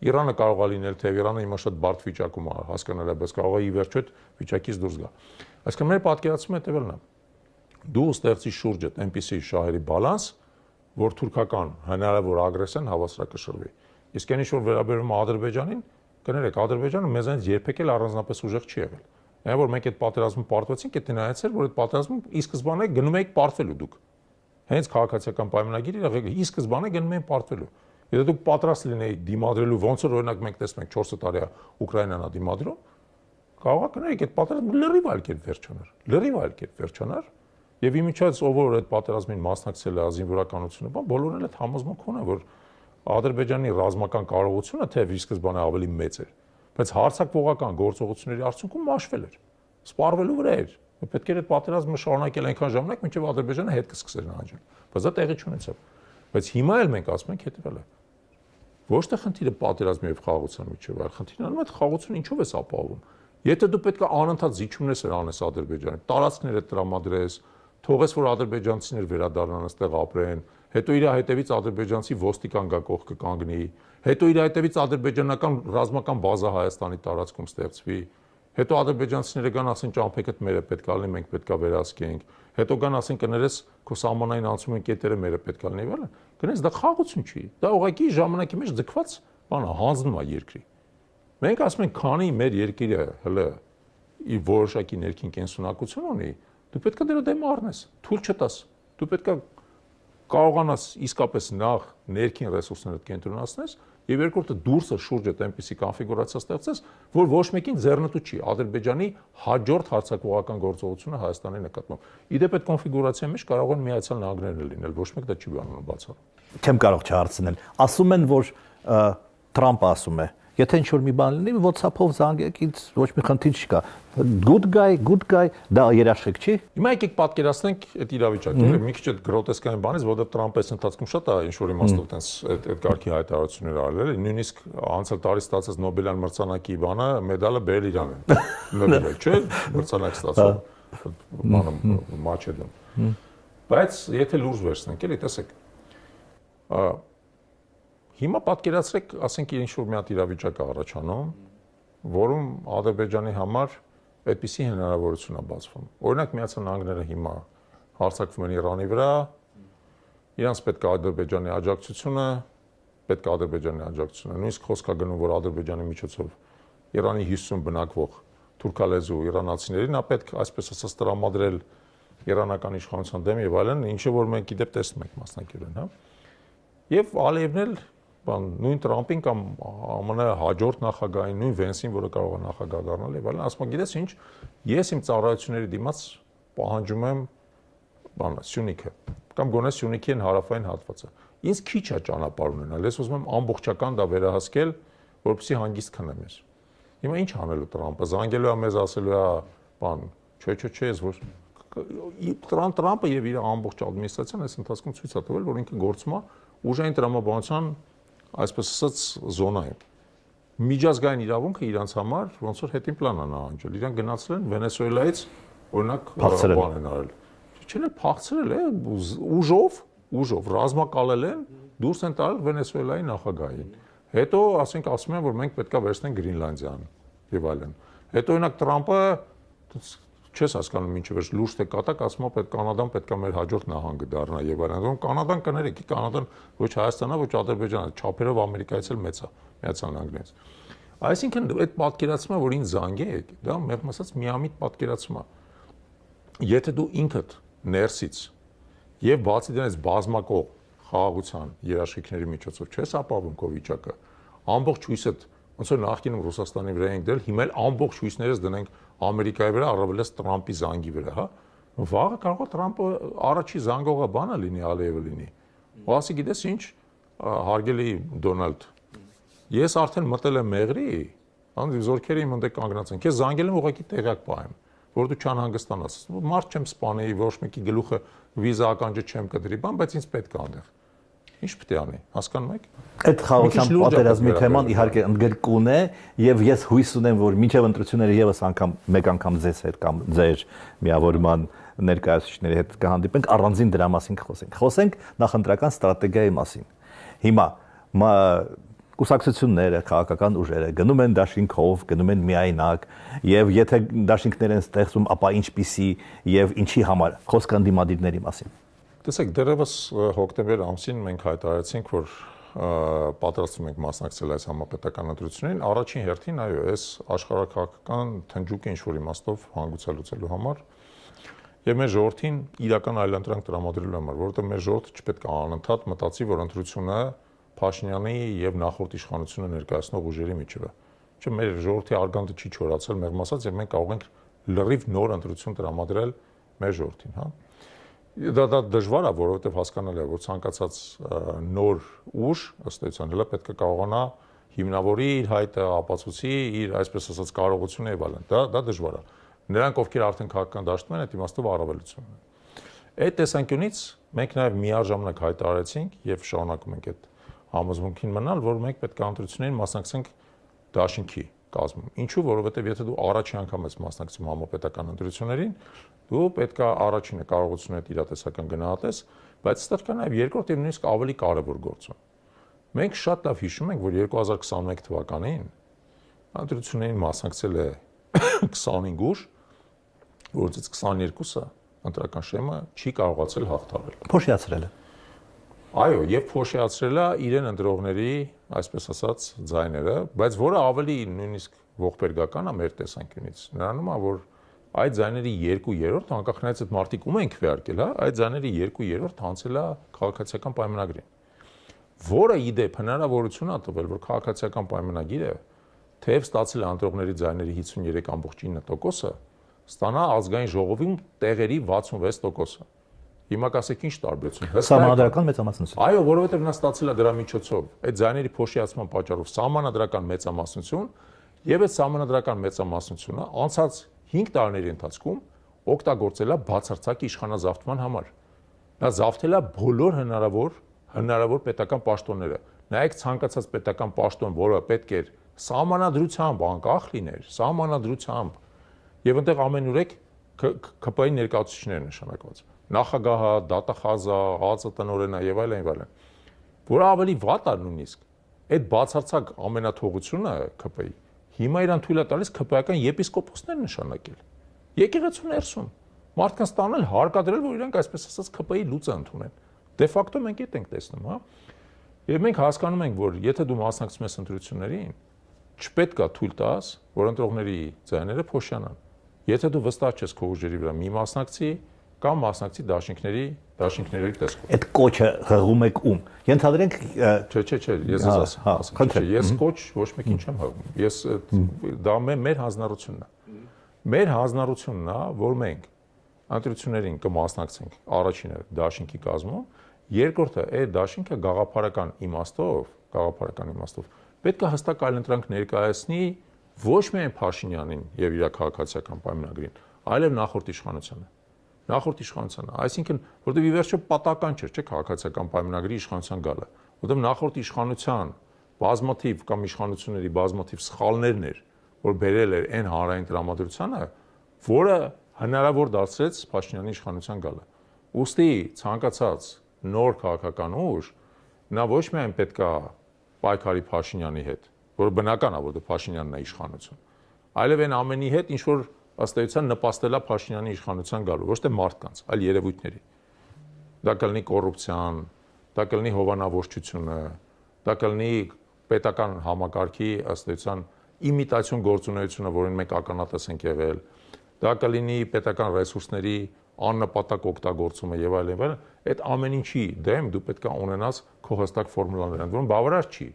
Իրանը կարող է լինել, թե Իրանը հիմա շատ բարդ վիճակում է, հասկանալի է, բայց կարող է ի վերջո այդ վիճակից դուրս գա։ Այսինքն մեր պատկերացումը հետևելն է։ Դու ստեղծի շուրջդ այնպիսի շահերի բալանս, որ թուրքական հնարավոր ագրեսիան հավասարակշռվի։ Իսկ այն ինչ որ վերաբերում է Ադրբեջանին, կներեք, Ադրբեջանը մեզանից երբեք էլ առանձնապես ուժեղ չի եղել։ Այն որ մենք այդ պատերազմում պարտվեցինք, դա նայած էր, որ այդ պատերազմում ի սկզբանե գնում եք պարտվելու դուք։ Հենց քաղաքացիական պայմանագիրը ի սկզբանե գնում են պարտվելու։ Եթե դուք պատրաստ լինեիք դիմադրելու, ոնց որ օրինակ մենք տեսնում ենք 4 տարի է Ուկրաինան է դիմադրում, կարող է կներեք այդ պատերազմը լրիվ այլ կերպ վերջանար։ Լրիվ այլ կերպ վերջանար։ Եվ իմիջիայլոց ով որ այդ պատերազմին մասնակցել է զինվորականությունը, բոլորն էլ այդ համոզմունք ունեն, որ Ադրբեջանի ռազմական կարողությունը թեև ի սկզբանե ավելի մեծ էր, բայց հարձակողական գործողությունների արդյունքում մաշվել էր։ Սպառվելու վրա էր։ Պետք էր այդ պատերազմը շարունակել այնքան ժամանակ, մինչև Ադրբեջանը հետ կսկսեր նահանջել։ Բայց դա տեղի չունեցավ։ Բայց հիմա էլ մենք ասում ենք հետևելը։ Ոչ թե խնդիրը պատերազմի եւ խաղաղության միջեւ, այլ խնդիրն այն է, թե խաղաղությունը ինչով է ապահովում։ Եթե դու պետք է անընդհատ զիջումներ անես Ադրբեջանի, տարածքները տրամադրես, թողես որ ադրբեջանցիներ վերադառնան այստեղ ապրեն, հետո իր հետևից ադրբեջանցի ոստիկան գա կողքը կանգնի, հետո իր հետևից ադրբեջանական ռազմական բազա Հայաստանի տարածքում ստեղծվի, հետո ադրբեջանցիները գան ասեն ճամփեքդ մերը պետք է լինի, մենք պետք է վերահսկենք, հետո գան ասեն կներես քո սահմանային անցում են կետերը մերը պետք է լինի, վարը, կներես դա խաղաղություն չի, դա ուղղակի ժամանակի մեջ ձգված բան է, հանձնում է երկրի։ Մենք ասում ենք, քանի մեր երկիրը հələ իր որոշակի ներքին կենսունակություն ունի, դու պետք է դրա դեմ առնես, թույլ չտաս։ Դու պետք է կարողանաս իսկապես նախ ներքին ռեսուրսները կենտրոնացնես եւ երկրորդը դուրսը շուրջդ այնպիսի կոնֆիգուրացիա ստեղծես, որ ոչ մեկին ձեռնտու չի Ադրբեջանի հաջորդ հարձակողական գործողությունը Հայաստանի նկատմամբ։ Իդեպ այդ կոնֆիգուրացիայի մեջ կարող են Միացյալ Նահանգներն լինել, ոչ մեկ դա չի բացառում։ Չեմ կարող չհարցնել։ Ասում են, որ Թրամփը ասում է, եթե ինչ-որ մի բան լինի, WhatsApp-ով զանգեք, ինձ ոչ մի խնդիր չկա։ Good guy, դա երաշխիք չի։ Հիմա եկեք պատկերացնենք այդ իրավիճակը, մի քիչ այդ գրոտեսկային բանից, որովհետև Թրամփը այս ընթացքում շատ է ինչ-որ իմաստով տենց այդ կարգի հայտարարություններ արել, նույնիսկ անցյալ տարի ստացած Նոբելյան մրցանակի բանը, մեդալը բերել իրան են։ Նոբելը, չէ՞, մրցանակ ստացավ։ Բանը մաչ է դնում։ Բայց եթե լուրջ վերցնենք, էլի տեսեք։ Հիմա պատկերացրեք, ասենք ինչ-որ մի հատ իրավիճակ է առաջանում, որում Ադրբեջանի համար այդպիսի հնարավորություն է բացվում։ Օրինակ Միացյալ Նահանգները հիմա հարձակվում են Իրանի վրա, իրանց պետք է Ադրբեջանի աջակցությունը, նույնիսկ խոսք է գնում, որ Ադրբեջանի միջոցով Իրանի 50 բնակվող թուրքալեզու իրանացիներին նա պետք այսպես ասած տրամադրել իրանական իշխանության դեմ եւ այլն, ինչը որ մենք իդեպ տեսնում ենք մասնակցորեն, հա։ Եվ Ալիևն էլ նույն Թրամփին կամ ԱՄՆ հաջորդ նախագահին, նույն Վենսին, որը կարող է նախագահ դառնալ եւ այլն, ասում է, գիտես ինչ, ես իմ ծառայությունների դիմաց պահանջում եմ Սյունիքը կամ գոնե Սյունիքի են հարավային հատվածը։ Ինձ քիչ է ճանապարհ ունենալ, ես ուզում եմ ամբողջական դա վերահսկել, որպեսզի հանգիստ քնեմ ես։ Հիմա ինչ անելու Թրամփը, զանգելու է մեզ, ասելու է, չէ, ես որ Թրամփը եւ իր ամբողջ ադմինիստրացիան այս ընթացքում ցույց է տվել, որ ինքը գործում է ուժային տրամաբանության այսպես ասած զոնայում։ Միջազգային իրավունքը իրանց համար ոնց որ հետին պլան է նահանջել։ Իրանք գնացել են Վենեսուելայից օրինակ բան են արել։ Չեն փախցրել է ուժով ռազմակալել են, դուրս են տարել Վենեսուելայի նախագահին։ Հետո ասենք ասում են, որ մենք պետքա վերցնենք Գրինլանդիան եւ այլն։ Հետո օրինակ Թրամփը չես հասկանում ինչը վերջ լուրջ թե կատակ ասում է պետք Կանադան պետքա մեր հաջորդ նահանգը դառնա եւ այլն։ Կանադան կներեք, Կանադան ոչ Հայաստանն է, ոչ Ադրբեջանը, չափերով Ամերիկայից էլ մեծ է, Միացյալ Նահանգներից։ Այսինքն այդ պատկերացումը, որ ինձ զանգեք, դա մեղմ ասած միամիտ պատկերացում է։ Եթե դու ինքդ ներսից եւ բացի դրանից բազմակող խաղաղության երաշխիքների միջոցով չես ապահովում քո վիճակը, ամբողջ հույսդ ոնց որ նախկինում Ռուսաստանի վրա ենք դրել, հիմա էլ ամբողջ հույսներս դնենք Ամերիկայի վրա, առավելից Թրամփի զանգի վրա, հա։ Վաղը կարող է Թրամփը առաջի զանգողը բանը լինի, Ալիևը լինի։ Ու ասի, գիտես ինչ, հարգելի Դոնալդ, ես արդեն մտել եմ մեղրի, զորքերը իմ ընդ կանգնած են։ Քեզ զանգել եմ ուղղակի տեղյակ պահեմ, որ դու չանհանգստանաս։ Մարդ չեմ սպանեի, ոչ մեկի գլուխը վիզա ականջը չեմ կդրի, բայց ինձ պետք է այնտեղ։ Ինչ պետք է անի, հասկանում եք։ Այդ խաղաղության պատերազմի թեման իհարկե ընդգրկուն է եւ ես հույս ունեմ, որ մինչեւ ընտրությունները եւս մեկ անգամ ձեզ հետ կամ ձեր միավորման ներկայացուցիչների հետ կհանդիպենք, առանձին դրա մասին կխոսենք։ Խոսենք նախընտրական ստրատեգիայի մասին։ Հիմա կուսակցությունները, քաղաքական ուժերը գնում են դաշինքով, գնում են միայնակ եւ եթե դաշինքներ են ստեղծում, ապա ինչպիսի եւ ինչի համար խոսքը ընդդիմադիրների մասին։ Տեսեք, դեռևս հոկտեմբեր ամսին մենք հայտարարեցինք, որ պատրաստվում ենք մասնակցել այս համապետական ընտրություններին, առաջին հերթին այո, այս աշխարհակաղակական թնջուկը ինչ-որ իմաստով հանգուցալուծելու համար եւ մեր ժողովրդին իրական այլընտրանք տրամադրելու համար, որովհետեւ մեր ժողովուրդը չպետք է անընդհատ մտածի, որ ընտրությունը Փաշինյանի եւ նախորդ իշխանությունը ներկայացնող ուժերի միջև է։ Չէ, մեր ժողովրդի արգանդը չի չորացել, մեղմ ասած, եւ մենք կարող ենք լրիվ նոր ընտրություն տրամադրել մեր ժողովրդին, հա։ Դա դժվար է, որովհետև հասկանալի է, որ ցանկացած նոր ուժ, ըստ էության, հələ պետք է կարողանա հիմնավորի իր հայտը, ապացուցի իր, այսպես ասած, կարողությունը եւ այլն։ Դա դժվար է։ Նրանք, ովքեր արդեն քաղաքական դաշտում են, այդ իմաստով առավելություն ունեն։ Այդ տեսանկյունից մենք նաեւ միաժամանակ հայտարարեցինք եւ շարունակում ենք այդ համոզմունքին մնալ, որ մենք պետք է ընտրություններին մասնակցենք դաշինքի կազմում։ Ինչու, որովհետև եթե դու առաջին անգամ ես մասնակցում համապետական ընտրություններին, դու պետք է առաջինը կարողությունը այդ իրատեսական գնահատես, բայց ստեղ կա նաև երկրորդ եւ նույնիսկ ավելի կարևոր գործոն։ Մենք շատ լավ հիշում ենք, որ 2021 թվականին ընտրություններին մասնակցել է 25 ուժ, որոնցից 22-ը ընտրական շեմը չի կարողացել հաղթահարել։ Փոշիացրել է։ Այո, եւ փոշիացրել է իրեն ընտրողների, այսպես ասած, ձայները, բայց որը ավելի նույնիսկ ողբերգական է մեր տեսանկյունից։ Նրանում է, որ այդ ձայների 2/3 անկախնայած այդ մարտիկ ում են քվեարկել, հա, այդ ձայների 2/3 հանցել է քաղաքացիական պայմանագրին։ Որը իդեպ հնարավորություն է տվել, որ քաղաքացիական պայմանագիրը թեև ստացել է ընտրողների ձայների 53.9%-ը, ստանա ազգային ժողովում տեղերի 66%-ը։ Հիմա կասեք ինչ տարբերություն։ Սահմանադրական մեծամասնություն։ Այո, որովհետև նա ստացել է դրա միջոցով այդ ձայների փոշիացման պատճառով սահմանադրական մեծամասնություն, եւ այդ սահմանադրական մեծամասնությունը անցած 5 տարիների ընթացքում օգտագործել է բացարձակ իշխանազավթման համար։ Նա զավթել է բոլոր հնարավոր պետական պաշտոնները։ Նայեք ցանկացած պետական պաշտոն, որը պետք էր սահմանադրությամբ անկախ լիներ, սահմանադրությամբ, եւ այնտեղ ամենուրեք ԿՊ-ի ներկայացուցիչներ նշանակված։ Նախագահը, դատախազը, ԱԾՏ-տնօրենը եւ այլն եւ այլն։ Որը ավելի վատ է նույնիսկ այդ բացարձակ ամենաթողությունը ԿՊ-ի հիմա իրան թույլ է տալիս ԿՊ-ական եպիսկոպոսներ նշանակել։ Եկեղեցու ներսում մարդկանց տանել հարկադրել, որ իրանք այսպես ասած ԿՊ-ի լուծը ընդունեն։ Դե ֆակտո մենք այդ ենք տեսնում, հա։ Եվ մենք հասկանում ենք, որ եթե դու մասնակցում ես ընտրություններին, չպետք է թույլ տաս, որ ընտրողների ձայները փոշյանան։ Եթե դու վստահ ես քո ուժերի վրա, մի մասնակցի կամ մասնակցի դաշինքների տեսքով։ Այդ կոչը հղում եք ում։ Ենթադրենք Չէ, ես ասեմ։ Ես կոչ ոչ մեկին չեմ հղում։ Ես դա մեր հանձնառությունն է։ Մեր հանձնառությունն է, որ մենք ընտրություններին կմասնակցենք առաջինը դաշինքի կազմում, երկրորդը այդ դաշինքը գաղափարական իմաստով պետք է հստակ այլընտրանք ներկայացնի ոչ միայն Փաշինյանին եւ իր քաղաքացիական պայմանագրին, այլև նախորդ իշխանությանը, այսինքն որտեղ ի վերջո պատական չէ, չէ՞ քաղաքացիական պայմանագրի իշխանության գալը, որտեղ նախորդ իշխանության բազմաթիվ կամ իշխանությունների բազմաթիվ սխալներն էր, որ բերել էր այն հանրային տրամադրությանը, որը հնարավոր դարձրեց Փաշինյանի իշխանության գալը։ Ուստի ցանկացած նոր քաղաքական ուժ նա ոչ միայն պետքա պայքարի Փաշինյանի հետ, որը բնական է, որ Փաշինյանն է իշխանություն, այլև այն ամենի հետ, ինչ որ ըստ էության նպաստել է Փաշինյանի իշխանության գալու, ոչ թե մարդկանց, այլ երևույթների։ Դա կլինի կոռուպցիան, դա կլինի հովանավորչությունը, դա կլինի պետական համակարգի ըստ էության իմիտացիոն գործունեությունը, որին մենք ականատես ենք եղել, դա կլինի պետական ռեսուրսների աննպատակ օգտագործումը եւ այլն, այդ ամեն ինչի դեմ դու պետք է ունենաս քո հստակ ֆորմուլաներ, որոնք բավարար չի։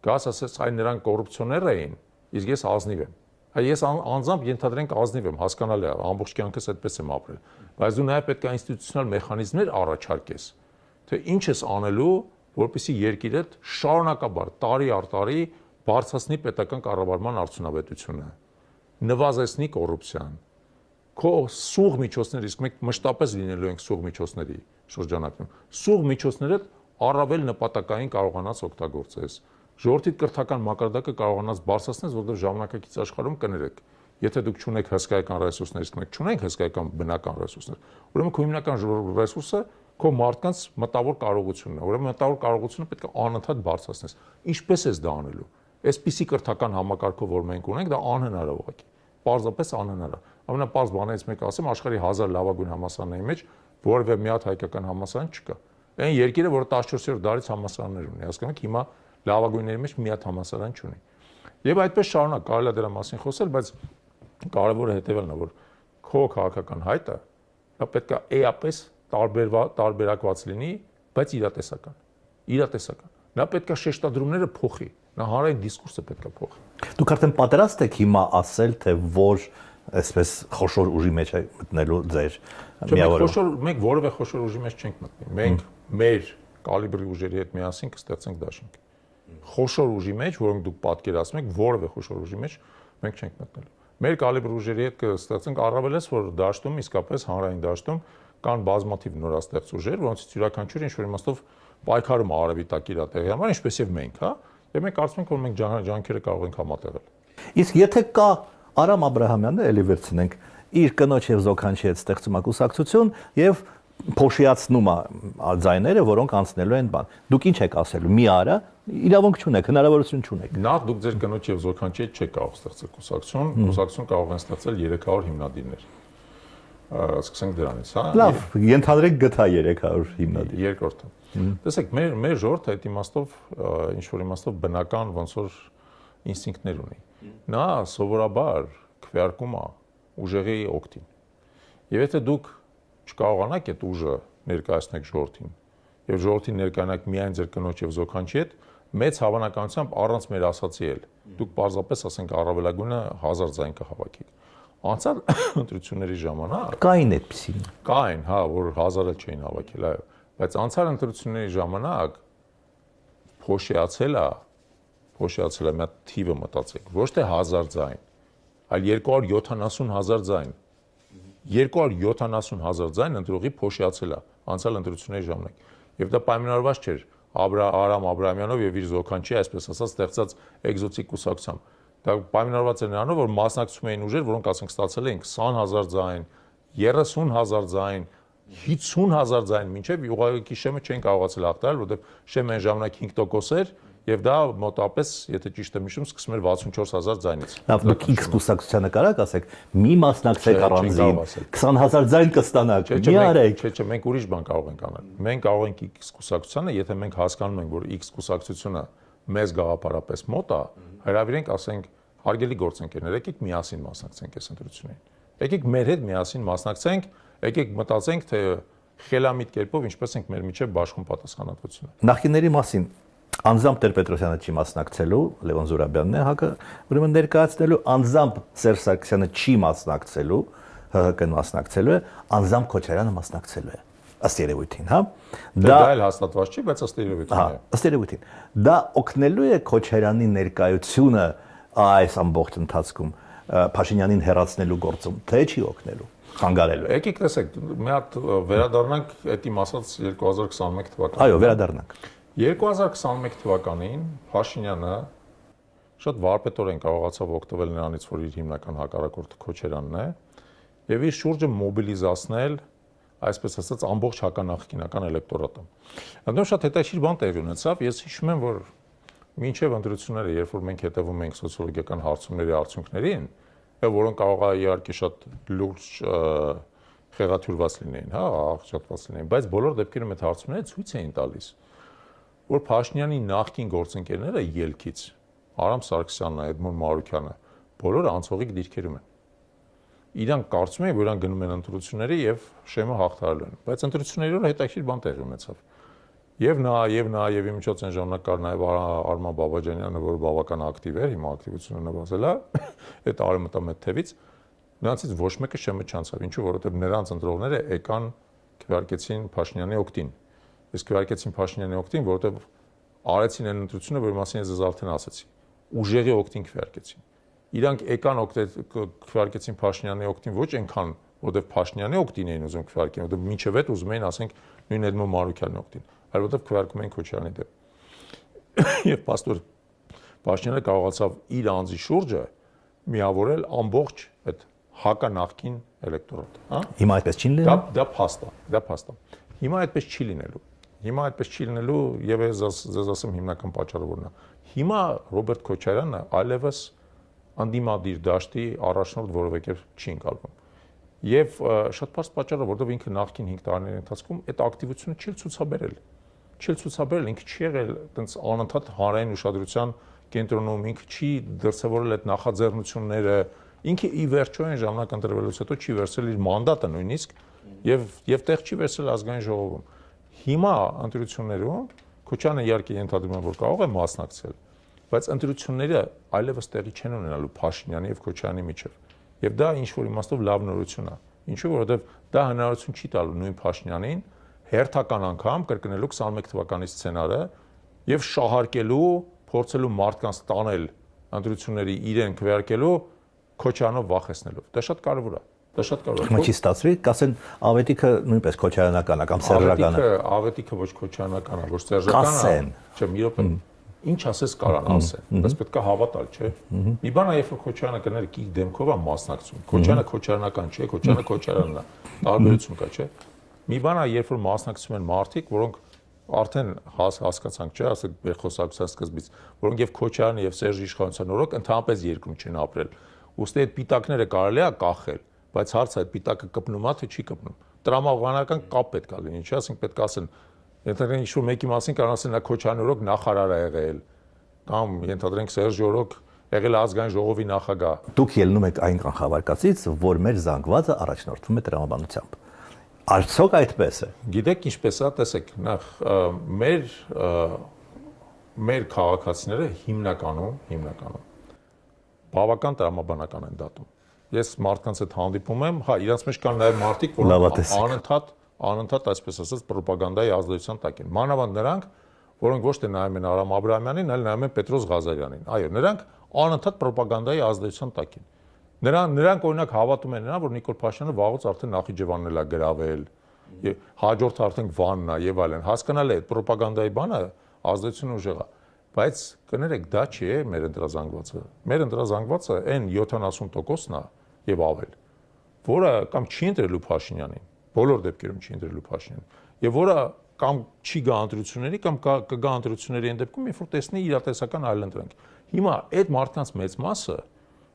Գաս ասես այ նրանք կոռուպցիոներ էին, իսկ ես ազնիվ եմ։ Ես անձամբ ենթադրենք ազնիվ եմ, հասկանալի է, ամբողջ կյանքս այդպես եմ ապրել, բայց դու նաև պետք է ինստիտուցիոնալ մեխանիզմներ առաջարկես, թե ինչ ես անելու, որպեսզի երկիրդ շարունակաբար տարի առ տարի բարձրացնի պետական կառավարման արդյունավետությունը, նվազեցնի կոռուպցիան, քո սուղ միջոցներ, իսկ մենք մշտապես լինելու ենք սուղ միջոցների շրջանակում, սուղ միջոցները առավել նպատակային կարողանաս օգտագործես, ժողովրդի կրթական մակարդակը կարողանաս բարձրացնես, որովհետև ժամանակակից աշխարհում կներեք, եթե դուք չունեք հսկայական ռեսուրսներ, իսկ մենք չունենք հսկայական բնական ռեսուրսներ, ուրեմն քո հիմնական ռեսուրսը քո մարդկանց մտավոր կարողությունն է, ուրեմն մտավոր կարողությունը պետք է անընդհատ բարձրացնես։ Ինչպես ես դա անելու։ Այսպիսի կրթական համակարգով, որ մենք ունենք, դա անհնար է ուղղակի։ Պարզապես անհնար է։ Ամենապարզ բաներից մեկը ասեմ, աշխարհի 1000 լավագույն համալսարանների մեջ որևէ մի հատ հայկական համալսարան չկա։ Այն երկիրը, որը 14-րդ դարից համալսարաններ ունի, հասկանաք, հիմա լավագույնների մեջ մի հատ համալսարան չունի։ Եվ այդպես շարունակ կարելի է դրա մասին խոսել, բայց կարևորը հետևելն է, որ քո քաղաքական հայտը դա պետք է էապես տարբերակված լինի, բայց իրատեսական։ Նա պետք է շեշտադրումները փոխի, նա հանրային դիսկուրսը պետք է փոխի։ Դուք արդեն պատրաստ եք հիմա ասել, թե որ այսպես խոշոր ուժի մեջ է մտնելու ձեր միավորը։ Մենք որևէ խոշոր ուժի մեջ չենք մտնի։ Մենք մեր կալիբրի ուժերի հետ միասին կստեղծենք դաշինք։ Խոշոր ուժի մեջ, որոնք դուք պատկերացնում եք, որևէ խոշոր ուժի մեջ մենք չենք մտնելու։ Մեր կալիբր ուժերի հետ կստեղծենք առավելես, որ դաշտում իսկապես հանրային դաշտում կան բազմաթիվ նորաստեղծ ուժեր, որոնցից յուրաքանչյուրը ինչ-որ իմաստով պայքարում արևի տակ իր տեղի համար, ինչպես եւ մենք, հա։ Եվ մենք կարծում ենք, որ մենք ջանքերը կարող ենք համատեղել։ Իսկ եթե կա Արամ Աբրահամյանը, էլի վերցնենք, իր կնոջ եւ զոքանչի հետ ստեղծում է կուսակցություն եւ փոշիացնում է ձայները, որոնք անցնելու են բան։ Դուք ինչ եք ասելու։ Մի արա, իրավունք չունեք, հնարավորություն չունեք։ Նախ դուք ձեր կնոջ եւ զոքանչի հետ չեք կարող ստեղծել կուսակցություն, կուսակցություն կարող են ստեղծել 300 հիմնադիրներ։ Սկսենք դրանից, հա։ Լավ, ենթադրենք գտա 300 հիմնադիր։ Երկրորդը։ Տեսեք, մեր ժողովուրդը այդ իմաստով ինչ որ իմաստով բնական ոնց որ ինստինկտներ ունի։ Նա սովորաբար քվեարկում է ուժերի օգտին։ Եվ եթե դուք չկարողանաք այդ ուժը ներկայացնել ժողովրդին, եւ ժողովրդին ներկայանաք միայն ձեր կնոջ եւ զոքանչի հետ, մեծ հավանականությամբ առանց մեր ասացի էլ դուք պարզապես ասենք առավելագույնը 1000 ձայն կհավաքեք։ Անցյալ ընտրությունների ժամանակ Կային այդպեսին։ կային, հա, որ 1000-ը չէին հավաքել, այո, բայց անցյալ ընտրությունների ժամանակ փոշիացել է մի թիվը մտածեք, ոչ թե 1000 ձայն, այլ 270,000 ձայն։ 270,000 ձայն ընտրողի փոշիացել է անցյալ ընտրությունների ժամանակ։ Եվ դա պայմանավորված չէր Արամ Աբրահամյանով եւ իր զոքանչի, այսպես ասած, ստեղծած էկզոտիկ կուսակցությամբ։ Դա պայմանավորված էր նրանով, որ մասնակցում էին ուժեր, որոնք ասենք ստացել էին 20,000 ձայն, 30,000 ձայն, 50,000 ձայն, մինչև ուղղակի շեմը չեն կարողացել հաղթահարել, որովհետև շեմը այն ժամանակ 5% էր եւ դա մոտապես, եթե ճիշտ եմ հիշում, սկսում էր 64,000 ձայնից։ Լավ, դուք X կուսակցությանը կարաք ասեք, մի մասնակցեք առանձին, 20,000 ձայն կստանաք։ Մի արեք։ Չէ, մենք ուրիշ բան կարող ենք անել։ Մենք կարող ենք X կուսակցությանը, եթե մենք հասկանում ենք, որ X կուսակցությունը մեզ գաղափարապես մոտ է, հրավիրենք, ասենք, հարգելի գործընկերներ, եկեք միասին մասնակցենք այս ընտրություններին։ Եկեք մեր հետ միասին մասնակցենք, եկեք մտածենք, թե խելամիտ կերպով ինչպես ենք մեր միջև բաշխում պատասխանատվությունը։ Նախկինների մասին անձամբ Տեր-Պետրոսյանը չի մասնակցելու, Լևոն Զուրաբյանն է հակը, ուրեմն ներկայացնելու, անձամբ Սերժ Սարգսյանը չի մասնակցելու, ՀՀԿ-ն մասնակցելու է, անձամբ Քոչարյանը մասնակցելու է։ Ըստ երևույթին, հա։ Դա էլ հաստատված չի, բայց ըստ երևույթին է։ Ըստ երևույթին։ Դա օգնելու է Քոչարյանի ներկայությունը այս ամբողջ ընթացքում Փաշինյանին հեռացնելու գործում, թե չի օգնելու, խանգարելու։ Եկեք տեսեք, մի հատ վերադառնանք այդ իմ ասած 2021 թվականին։ Այո, վերադառնանք։ 2021 թվականին Փաշինյանը շատ վարպետորեն կարողացավ օգտվել նրանից, որ իր հիմնական հակառակորդը Քոչարյանն է, եւ իր շուրջը մոբիլիզացնել, այսպես ասած, ամբողջ հականախկինական էլեկտորատը։ Այնտեղ շատ հետաքրքիր բան տեղի ունեցավ, ես հիշում եմ, որ մինչև ընտրությունները, երբ որ մենք հետևում ենք սոցիոլոգիական հարցումների արդյունքներին, որոնք կարող է իհարկե շատ լուրջ խեղաթյուրված լինեին, հա, աղճատված լինեին, բայց բոլոր դեպքերում այդ հարցումները ցույց էին տալիս, որ Փաշինյանի նախկին գործընկերները ելքից Արամ Սարգսյանն, Էդմոն Մարուկյանը բոլորը անցողիկ դիրքերում են։ Իրանք կարծում են, որ իրանք գնում են ընտրությունների եւ շեմը հաղթահարելու են, բայց ընտրությունների օրը հետաքրքիր բան տեղի ունեցավ։ Եվ նա միջոց այն ժամանակ կար նաեւ Արման Բաբաջանյանը, որը բավական ակտիվ էր, հիմա ակտիվությունը նվազել է, այդ արմատամետ թևից նրանցից ոչ մեկը շեմը չանցավ, ինչու, որովհետեւ նրանց ընտրողները եկան քվեարկեցին Փաշինյանի օգտին։ Իսկ քվեարկեցին Փաշինյանի օգտին, որովհետեւ արեցին այն ընտրությունը, որի մասին ես արդեն ասացի։ Ուժերի օգտին քվեարկեցին։ Իրանք եկան քվեարկեցին Փաշինյանի օգտին ոչ այնքան, որովհետեւ Փաշինյանի օգտին էին ուզում քվեարկեն, որովհետեւ մինչև այդ ուզում էին, ասենք, նույն Էդմոն Մարուկյանի օգտին, այլ որովհետեւ քվեարկում էին Քոչարյանի դեմ։ Եվ պաստոր Փաշինյանը կարողացավ իր անձի շուրջը միավորել ամբողջ այդ հականախկին էլեկտորատը, հա։ Հիմա այդպես չի լինելու։ Դա փաստ է։ Հիմա այդպես չի լինելու։ Հիմա այդպես չի լինելու եւ ես ասեմ հիմնական պատճառը որն է։ Հիմա Ռոբերտ Քոչարյանը այլևս անդիմադիր դաշտի առաջնորդ որևէ կերպ չի ընկալվում։ Եվ շատ բարձ պատճառը, որովհետեւ ինքը նախկին 5 տարիների ընթացքում այդ ակտիվությունը չի ցուցաբերել, ինքը չի եղել այտենց անընդհատ հանրային ուշադրության կենտրոնում, ինքը չի դրսևորել այդ նախաձեռնությունները, ինքը ի վերջո այն ժամանակ ընտրվելուց հետո չի վերցրել իր մանդատը նույնիսկ եւ տեղ չի վերցրել ազգային ժողովում։ Հիմա ընտրություններում Քոչյանը իհարկե ենթադրում է, որ կարող է մասնակցել, բայց ընտրությունները այլևս տեղի չեն ունենալու Փաշինյանի եւ Քոչյանի միջեւ։ Եվ դա ինչ որ իմաստով լավ նորություն է։ Ինչու, որովհետեւ դա հնարավորություն չի տալու նույն Փաշինյանին հերթական անգամ կրկնելու 21 թվականի սցենարը եւ շահարկելու, փորձելու մարդկանց տանել ընտրությունների իրեն քվեարկելու Քոչյանով վախեցնելով։ Դա շատ կարեւոր է։ Դա շատ կարեւոր է։ Հիմա չի ստացվի, կասեն Ավետիքը նույնպես Քոչարյանական է կամ Սերժական է։ Ավետիքը ոչ Քոչարյանական է, ոչ Սերժական է։ Չէ, մի րոպե։ Ինչ ասես կարան ասեն, բայց պետք է հավատալ, չէ։ Մի բան է, երբ որ Քոչարյանը կներ կիկ դեմքով է մասնակցում։ Քոչարյանը քոչարյանական չէ, Քոչարյանը քոչարյանն է։ Տարբերություն կա, չէ։ Մի բան է, երբ որ մասնակցում են մարդիկ, որոնք արդեն հասկացանք, չէ, ասեք բերխոսակցության սկզբից, որոնք եւ Քոչարյանը եւ Սերժ Իշխանության օրոք ընդհանրապես երկրում չեն ապրել։ Ուստի այդ պիտակները կարելի է կախել, բայց հարցը այդ պիտակը կպնում է թե չի կպնում։ Տրամաբանական կապ պետք է լինի, չէ՞, ասենք պետք է ասեն, ենթադրենք ինչ-որ մեկի մասին կարող ասեն նա Քոչարյանի օրոք նախարար է եղել, կամ ենթադրենք Սերժ օրոք եղել ազգային ժողովի նախագահ։ Դուք ելնում եք այն կանխավարկածից, որ մեր զանգվածը առաջնորդվում է տրամաբանությամբ։ Արդյոք այդպես է։ Գիտեք ինչպես է, տեսեք, նախ մեր քաղաքացիները հիմնականում բավական տրամաբանական են դատում։ Ես մարդկանց հետ հանդիպում եմ, հա, իրանց մեջ կան նաև մարդիկ, որոնք անընդհատ, այսպես ասած, ռոպագանդայի ազդեցության տակ են։ Մանավանդ նրանք, որոնք ոչ թե նայում են Արամ Աբրահամյանին, այլ նայում են Պետրոս Ղազարյանին։ Այո, նրանք անընդհատ ռոպագանդայի ազդեցության տակ են։ Նրանք օրինակ հավատում են նրան, որ Նիկոլ Փաշինյանը վաղուց արդեն Նախիջևանն է գրավել, հաջորդը արդեն Վանն է եւ այլն։ Հասկանալի է, այդ ռոպագանդայի բանը ազդեցություն ուժեղ է, բայց կներեք, դա չի է մեր ընտրազանգվածը։ Մեր ընտրազանգվածը այն 70%-ն է եւ ավել, որը կամ չի ընտրելու Փաշինյանին, բոլոր դեպքերում չի ընտրելու Փաշինյանին, եւ որը կամ չի գա ընտրությունների, կամ կգա ընտրությունների այն դեպքում, երբ որ տեսնի իրատեսական այլընտրանք։ Հիմա այդ մարդկանց մեծ մասը,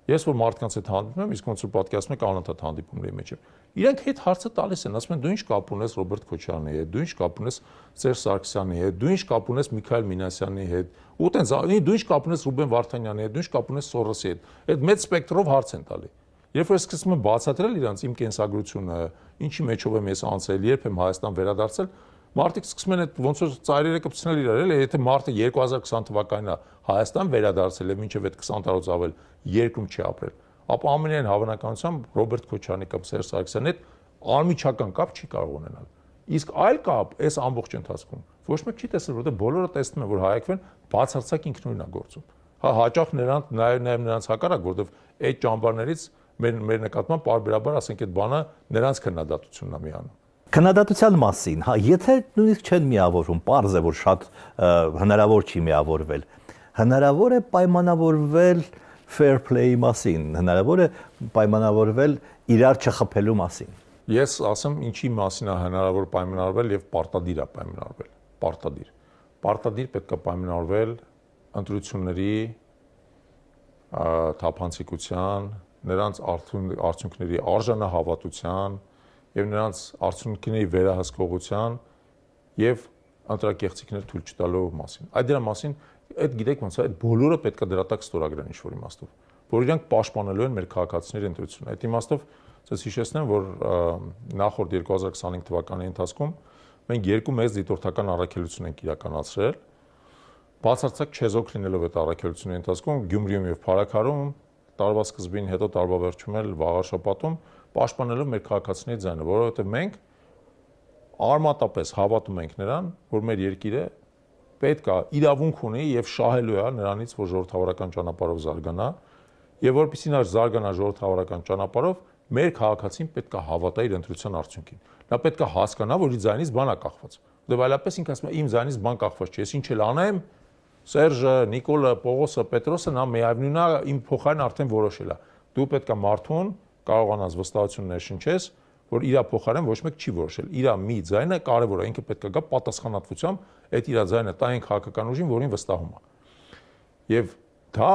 ես որ մարդկանց հետ հանդիպում եմ, իսկ ոնց որ պատկերացնում եք անընդհատ հանդիպումների մեջ եմ, իրանք հետ հարցը տալիս են, ասում են դու ինչ կապ ունես Ռոբերտ Քոչարյանի հետ, դու ինչ կապ ունես Սերժ Սարգսյանի հետ, դու ինչ կապ ունես Միքայել Մինասյանի հետ, ու տենց դու ինչ կապ ունես Ռուբեն Վարդանյանի հետ, դու ինչ կապ ունես Սորոսի հետ։ Այդ մեծ սպեկտրով հարց են տալի։ Երբ որ սկսում եմ բացատրել իրանց իմ կենսագրությունը, ինչի մեջով եմ ես անցել, երբ եմ Հայաստան վերադարձել, մարդիկ սկսում են այդ ոնց որ ծայրերը կպցնել իրար, էլի, եթե մարդը 2020 թվականին է Հայաստան վերադարձել եւ մինչեւ այդ 20 տարուց ավել երկրում չի ապրել, ապա ամենայն հավանականությամբ Ռոբերտ Քոչարյանի կամ Սերժ Սարգսյանի հետ անմիջական կապ չի կարող ունենալ։ Իսկ այլ կապ այս ամբողջ ընթացքում ոչ մեկ չի տեսել, որովհետեւ բոլորը տեսնում են, որ Հայակվեն բացարձակ ինքնուրույն է գործում։ Հա հաճախ նրանց հակառակ, որովհետեւ այդ ճամբարներից մեր նկատմամբ պարբերաբար ասենք այդ բանը նրանց քննադատությունն է միանում։ Քննադատության մասին, հա, եթե նույնիսկ չեն միավորվում, պարզ է, որ շատ հնարավոր չի միավորվել։ Հնարավոր է պայմանավորվել fair play-ի մասին, հնարավոր է պայմանավորվել իրար չխփելու մասին։ Ես ասեմ, ինչի մասին է հնարավոր պայմանավորվել եւ պարտադիր է պայմանավորվել։ Պարտադիր պետք է պայմանավորվել ընտրությունների թափանցիկության, նրանց արդյունքների արժանահավատության եւ նրանց արդյունքների վերահսկողության եւ ընտրակեղծիքներ թույլ չտալու մասին։ Այդ դրա մասին, այդ գիտեք ոնց է, այդ բոլորը պետք է դրա տակ ստորագրեն ինչ-որ իմաստով, որ իրանք պաշտպանելու են մեր քաղաքացիների ընտրությունը։ Այդ իմաստով ցես հիշեցնեմ, որ նախորդ 2025 թվականի ընթացքում մենք երկու մեծ դիտորդական առաքելություն ենք իրականացրել, բացարձակ չեզոք լինելով այդ առաքելությունների ընթացքում Գյումրիում եւ Փարաքարում տարվա սկզբին, հետո տարվա վերջում էլ Վաղարշապատում պաշտպանելով մեր քաղաքացիների ձայնը, որովհետեւ մենք արմատապես հավատում ենք նրան, որ մեր երկիրը պետք է իրավունք ունի եւ շահելու է նրանից, որ ժողովրդավարական ճանապարհով զարգանա, եւ որպեսզի նա զարգանա ժողովրդավարական ճանապարհով, մեր քաղաքացին պետք է հավատա իր ընտրության արդյունքին։ Նա պետք է հասկանա, որ իր ձայնից բան է կախված։ Դե այլապես ինքը ասում է իմ ձայնից բան կախված չի, ես ինչ էլ անեմ, Սերժը, Նիկոլը, Պողոսը, Պետրոսը նա միևնույնն է, իմ փոխարեն արդեն որոշել է։ Դու պետք է մարդուն կարողանաս վստահություն ներշնչես, որ իր փոխարեն ոչ մեկ չի որոշել։ Իր մի ձայնը կարևոր է, ինքը պետք է գա պատասխանատվությամբ այդ իր ձայնը տա այն քաղաքական ուժին, որին վստահում է։ Եվ դա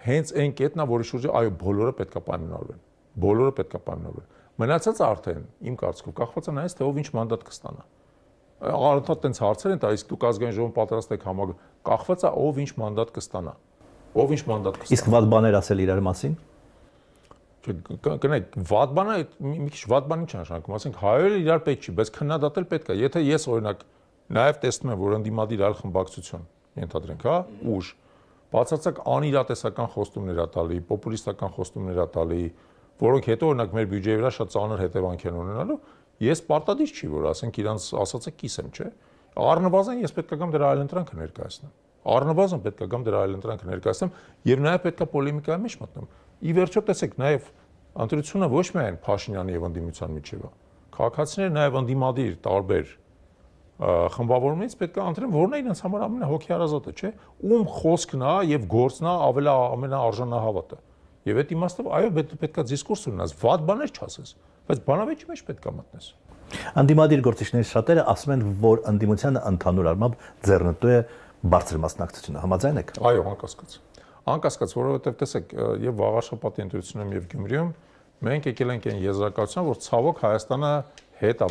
հենց այն կետն է, որի շուրջ այո, բոլորը պետք է պայմանավորվեն։ Բոլորը պետք է պայմանավորվեն։ Մնացածը արդեն իմ կարծիքով կախված է նայած թե ով ինչ մանդատ կստանա։ Արդեն տենց հարցեր են տալիս, դուք ազգային ժողովում պատրաստ եք կախված է ով ինչ մանդատ կստանա։ Ով ինչ մանդատ կստանա։ Իսկ վատ բաներ ասել իրար մասին։ Կնեք, վատ բանը մի քիչ վատ բան ինչ նշանակում, ասենք հայերը իրար պետք չի, բայց քննադատել պետք է։ Եթե ես օրինակ նաև տեսնում եմ, որ ընդդիմադիր այլ խմբակցություն, ենթադրենք, հա, ուժ, բացարձակ անիրատեսական խոստումներ ա տալի, պոպուլիստական խոստումներ ա տալի, որոնք հետո օրինակ մեր բյուջեի վրա շատ ծանր հետևանք են ունենալու, ես պարտադիր չի, որ ասենք իրանց ասածը կիս եմ, չէ։ Առնվազն ես պետք է գամ դրա այլընտրանքը ներկայացնեմ։ Առնվազն պետք է գամ դրա այլընտրանքը ներկայացնեմ եւ նաեւ պետք է պոլեմիկայի մեջ մտնում։ Ի վերջո տեսեք, նաեւ ընտրությունը ոչ միայն Փաշինյանի եւ ընդդիմության միջեւ է։ Քաղաքացիները նաեւ ընդդիմադիր տարբեր խմբավորումից պետք է ընտրեն, որն է իրենց համար ամենահոգեարազատը, չէ՞։ Ում խոսքն է եւ գործն է ամենաարժանահավատը։ Եվ այդ իմաստով այո, պետք է դիսկուրս ունենաս, վատ բաներ չասես, բայց բանավեճի մեջ պետք է մտնես։ Ընդդիմադիր գործիչների շատերը ասում են, որ ընդդիմությանը ընդհանուր առմամբ ձեռնտու է բարձր մասնակցությունը, համաձայն եք։ Այո, անկասկած։ Անկասկած, որովհետև տեսեք, եւ Վաղարշապատի ընտրությունում եւ Գյումրիում մենք եկել ենք այն եզրակացության, որ ցավոք Հայաստանը հետ է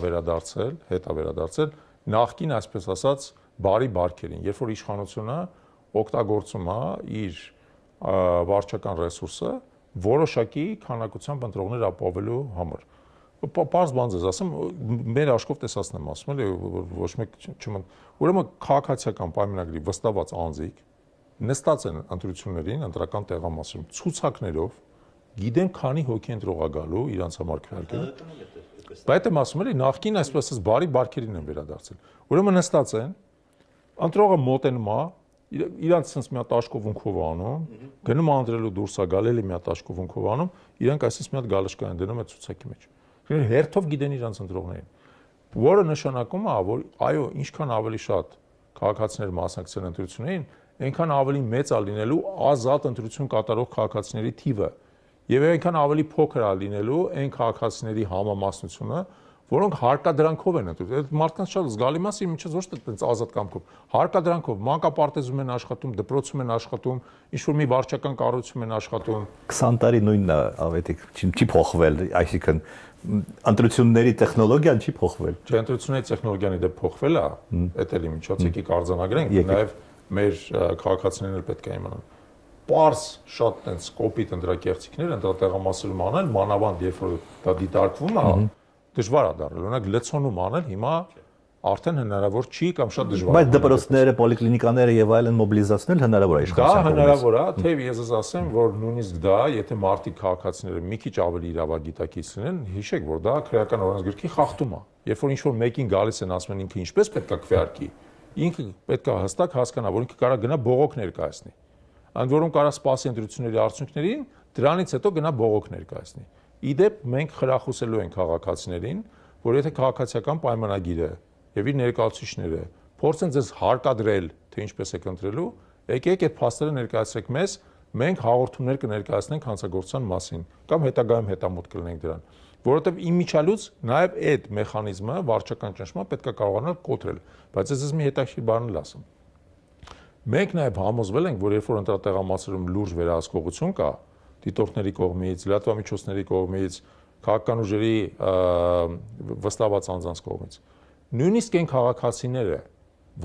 վերադարձել նախկին, այսպես ասած, բարի բարքերին, երբ որ իշխանությունը օգտագործում է իր վարչական ռեսուրսը որոշակի քանակությամբ ընտրողներ ապավելու համար։ Պարզ բան ձեզ ասեմ, մեր աշխով տեսածն եմ ասում, էլի ոչ մեկ չմն։ Ուրեմն քաղաքացիական պայմանագրի վստահված անձիկ նստած են ընտրություններին, ընտրական տեղամասերում ցուցակներով, գիտեն քանի հոգի ընտրող է գալու իրանց համար քվեարկելու։ Բայց եմ ասում, էլի նախկին այսպես ասած բարի բարքերին են վերադարձել։ Ուրեմն նստած են, ընտրողը մոտենում է, իրանց sense մի հատ աշկով ունքով անում, գնում անդրելու դուրս է գալել մի հատ աշկով ունքով անում, իրանք այսպես մի հատ գալշկա են դնում այդ ցուցակի մեջ։ Հերթով գիտեն իրանց ընտրողներին, որը նշանակում է, որ այո, ինչքան ավելի շատ քաղաքացիներ մասնակցեն ընտրություններին, այնքան ավելի մեծ է լինելու ազատ ընտրություն կատարող քաղաքացիների թիվը, եւ այնքան ավելի փոքր է լինելու այն քաղաքացիների համամասնությունը, որոնք հարկադրանքով են ընտրում։ Այդ մարդկանց շատ զգալի մասը ինչպես ոչ թե այդպես ազատ կամքով, հարկադրանքով մանկապարտեզում են աշխատում, դպրոցում են աշխատում, ինչ-որ մի վարչական կառույցում են աշխատում։ 20 տարի նույնն է, ավետիք, չի փոխվել, այսինքն ընտրությունների տեխնոլոգիան չի փոխվել։ Չէ, ընտրությունների տեխնոլոգիան դե փոխվել է, դա էլի միջոցիկի կարձանագրենք, նաև մեր քաղաքացիներն էլ պետք է իմանան։ Պարզ շատ տենց կոպիտ ընտրակեղծիքներ ընտրատեղամասերում անել, մանավանդ երբ որ դա դիտարկվում է, դժվար է դառել։ Օրինակ լցոնում անել հիմա արդեն հնարավոր չի կամ շատ դժվար է։ Բայց դպրոցները, պոլիկլինիկաները եւ այլն մոբիլիզացնել հնարավոր է իշխանության կողմից։ Դա հնարավոր է, թեև ես ասեմ, որ նույնիսկ դա, եթե մարդիկ քաղաքացիները մի քիչ ավելի իրավագիտակից լինեն, հիշեք, որ դա քրեական օրենսգրքի խախտում է։ Երբ որ ինչ-որ մեկին գալիս են ասում են ինքը ինչպես պետք է քվեարկի, ինքը պետք է հստակ հասկանա, որ ինքը կարա գնա բողոք ներկայացնի։ Ընդ որում կարա սպասի ընտրությունների արդյունքներին, դրանից հետո գնա բողոք ներկայացնի։ Իդեպ մենք խրախուսելու ենք քաղաքացիներին, որ եթե քաղաքացիական պայմանագիրը եւ իր ներկայացուցիչները փորձեն ձեզ հարկադրել, թե ինչպես եք ընտրելու, եկեք այդ փաստերը ներկայացրեք մեզ, մենք հաղորդումներ կներկայացնենք հանցագործության մասին կամ հետագայում հետամուտ կլինենք դրան, որովհետեւ իմիջիալուց նաեւ այդ մեխանիզմը վարչական ճնշումը պետք է կարողանալ կոտրել, բայց ես մի հետաքրքիր բան էլ ասեմ։ Մենք նաև համոզվել ենք, որ երբ որ ընտրատեղամասերում լուրջ վերահսկողություն կա դիտորդների կողմից, լրատվամիջոցների կողմից, քաղաքական ուժերի վստահված անձանց կողմից, նույնիսկ այն քաղաքացիները,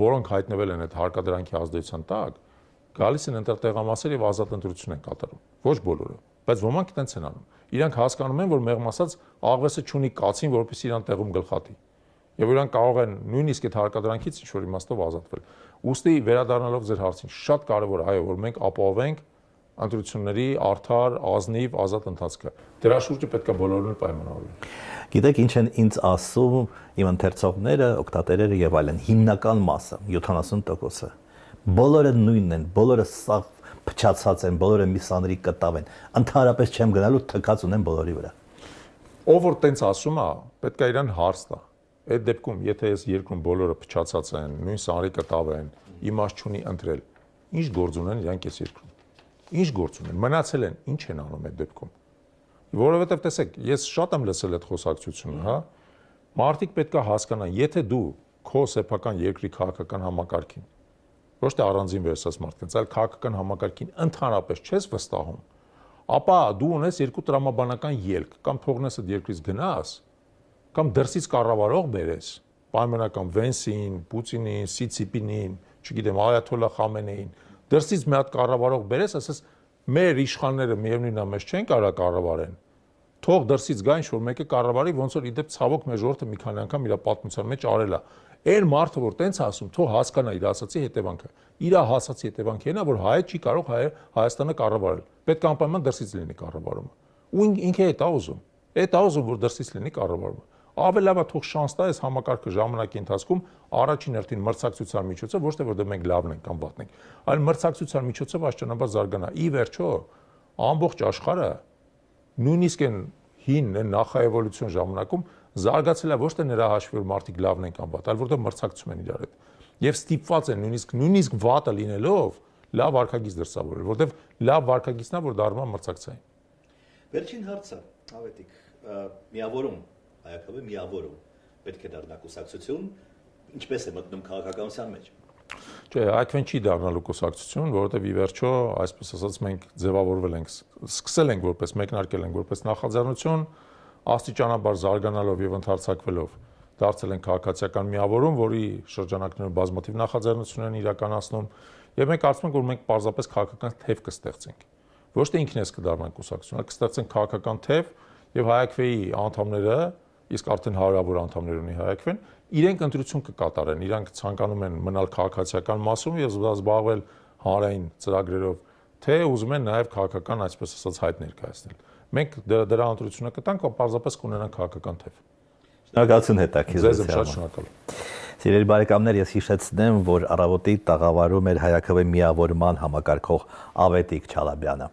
որոնք հայտնվել են այդ հարկադրանքի ազդեցության տակ, գալիս են ընտրատեղամասեր եւ ազատ ընտրություն են կատարում։ Ոչ բոլորը, բայց ոմանք այդպես են անում։ Իրանք հասկանում են, որ մեղմ ասած աղվեսը չունի կացին, որպեսզի իրան տեղում գլխատի։ Եվ իրանք կարող են նույնիսկ այդ հարկադրանքից ինչ-որ իմաստով ազատվել։ Ուստի վերադառնալով ձեր հարցին, շատ կարևոր է, այո, որ մենք ապահովենք ընտրությունների արդար, ազնիվ, ազատ ընթացքը։ Դրա շուրջը պետք է բոլորն պայմանավորվեն։ Գիտեք, ինչ են ինձ ասում իմ ընթերցողները, օգտատերերը եւ այլն, հիմնական մասը, 70%-ը։ Բոլորը նույնն են, բոլորը սաղ փչացած են, բոլորը մի սանրի կտավ են։ Ընդհանրապես չեմ գնալու, թքած ունեն բոլորի վրա։ Ով որ տենց ասում է, պետք է իրան հարց տա։ Այդ դեպքում, եթե այս երկրում բոլորը փչացած են, նույն սանրի կտավ են, իմաստ չունի ընտրել, ինչ գործ ունեն իրանք այս երկրում։ Ինչ գործ ունեն, մնացել են, ինչ են անում այդ դեպքում։ Որովհետև տեսեք, ես շատ եմ լսել այդ խոսակցությունը, հա։ Մարդիկ պետք է հասկանան, եթե դու քո սեփական երկրի քաղաքական համակարգին, ոչ թե առանձին վերսած մարդկանց, այլ քաղաքական համակարգին ընդհանրապես չես վստահում, ապա դու ունես երկու տրամաբանական ելք, կամ թողնես այդ երկրից գնաս, կամ դրսից կառավարող բերես, պայմանական Վենսին, Պուտինին, Սիցիպինին, չգիտեմ, Այաթոլլա Խամենեին, դրսից մի հատ կառավարող բերես, ասես մեր իշխանները միևնույնն է մեզ չեն կարող կառավարեն։ Թող դրսից գա ինչ-որ մեկը կառավարի, ոնց որ իդեպ ցավոք մեր ժողովուրդը մի քանի անգամ իր պատմության մեջ արել է։ Այն մարդը, որ տենց ասում, թող հասկանա իր ասացի հետևանքը։ Իր հասացի հետևանքը նա, որ հայը չի կարող Հայաստանը կառավարել։ Պետք է անպայման դրսից լինի կառավարումը։ Ու ինքը այդ է ուզում։ Այդ է ուզում, որ դրսից լինի կառավարումը։ Ավելի լավ է թող շանս տա այս համակարգը ժամանակի ընթացքում առաջին հերթին մրցակցության միջոցով, ոչ թե որ մենք լավն ենք կամ վատն ենք, այլ մրցակցության միջոցով աստիճանաբար զարգանա։ Ի վերջո, ամբողջ աշխարհը նույնիսկ այն հին նախաէվոլյուցիոն ժամանակում զարգացել է ոչ թե նրա հաշվի որ մարդիկ լավն են կամ վատ, այլ որտեղ մրցակցում են իրար հետ։ Եվ ստիպված են նույնիսկ վատը լինելով լավ վարքագիծ դրսևորել, որտեղ լավ վարքագիծն է, որ դառնում է մրցակցային։ Վերջին հարցը, ավետիք, միավորում, հայակավը միավորում, պետք է դառնա կուսակցություն, ինչպես է մտնում քաղաքականության մեջ։ Չէ, այդքան չի դառնալու կուսակցություն, որովհետև ի վերջո, այսպես ասած, մենք ձևավորվել ենք, սկսել ենք որպես մեկնարկել ենք որպես նախաձեռնություն, աստիճանաբար զարգանալով եւ ընդարձակվելով դարձել ենք քաղաքացիական միավորում, որի շրջանակներում բազմաթիվ նախաձեռնություններ են իրականացնում, եւ մենք կարծում ենք, որ մենք պարզապես քաղաքական թեվ կստեղծենք։ Ոչ թե ինքնես կդառնանք կուսակցություն, այլ կստեղծենք քաղաքական թեվ եւ Հայաքվեի անդամները, իսկ արդեն հարյուրավոր անդամներ ունի Հայաքվեն, իրենք ընտրություն կկատարեն, իրանք ցանկանում են մնալ քաղաքացիական մասում եւ զբաղվել հանրային ծրագրերով, թե ուզում են նաեւ քաղաքական, այսպես ասած, հայտ ներկայացնել։ Մենք դրա ընտրությունը կտանք, պարզապես կունենանք քաղաքական թեվ։ Շնորհակալություն հետաքրքիր։ Ձեզ եմ շատ շնորհակալ։ Սիրելի բարեկամներ, ես հիշեցնեմ, որ առավոտի տաղավարում էր Հայաքվե միավորման համակարգող Ավետիք Չալաբյանը։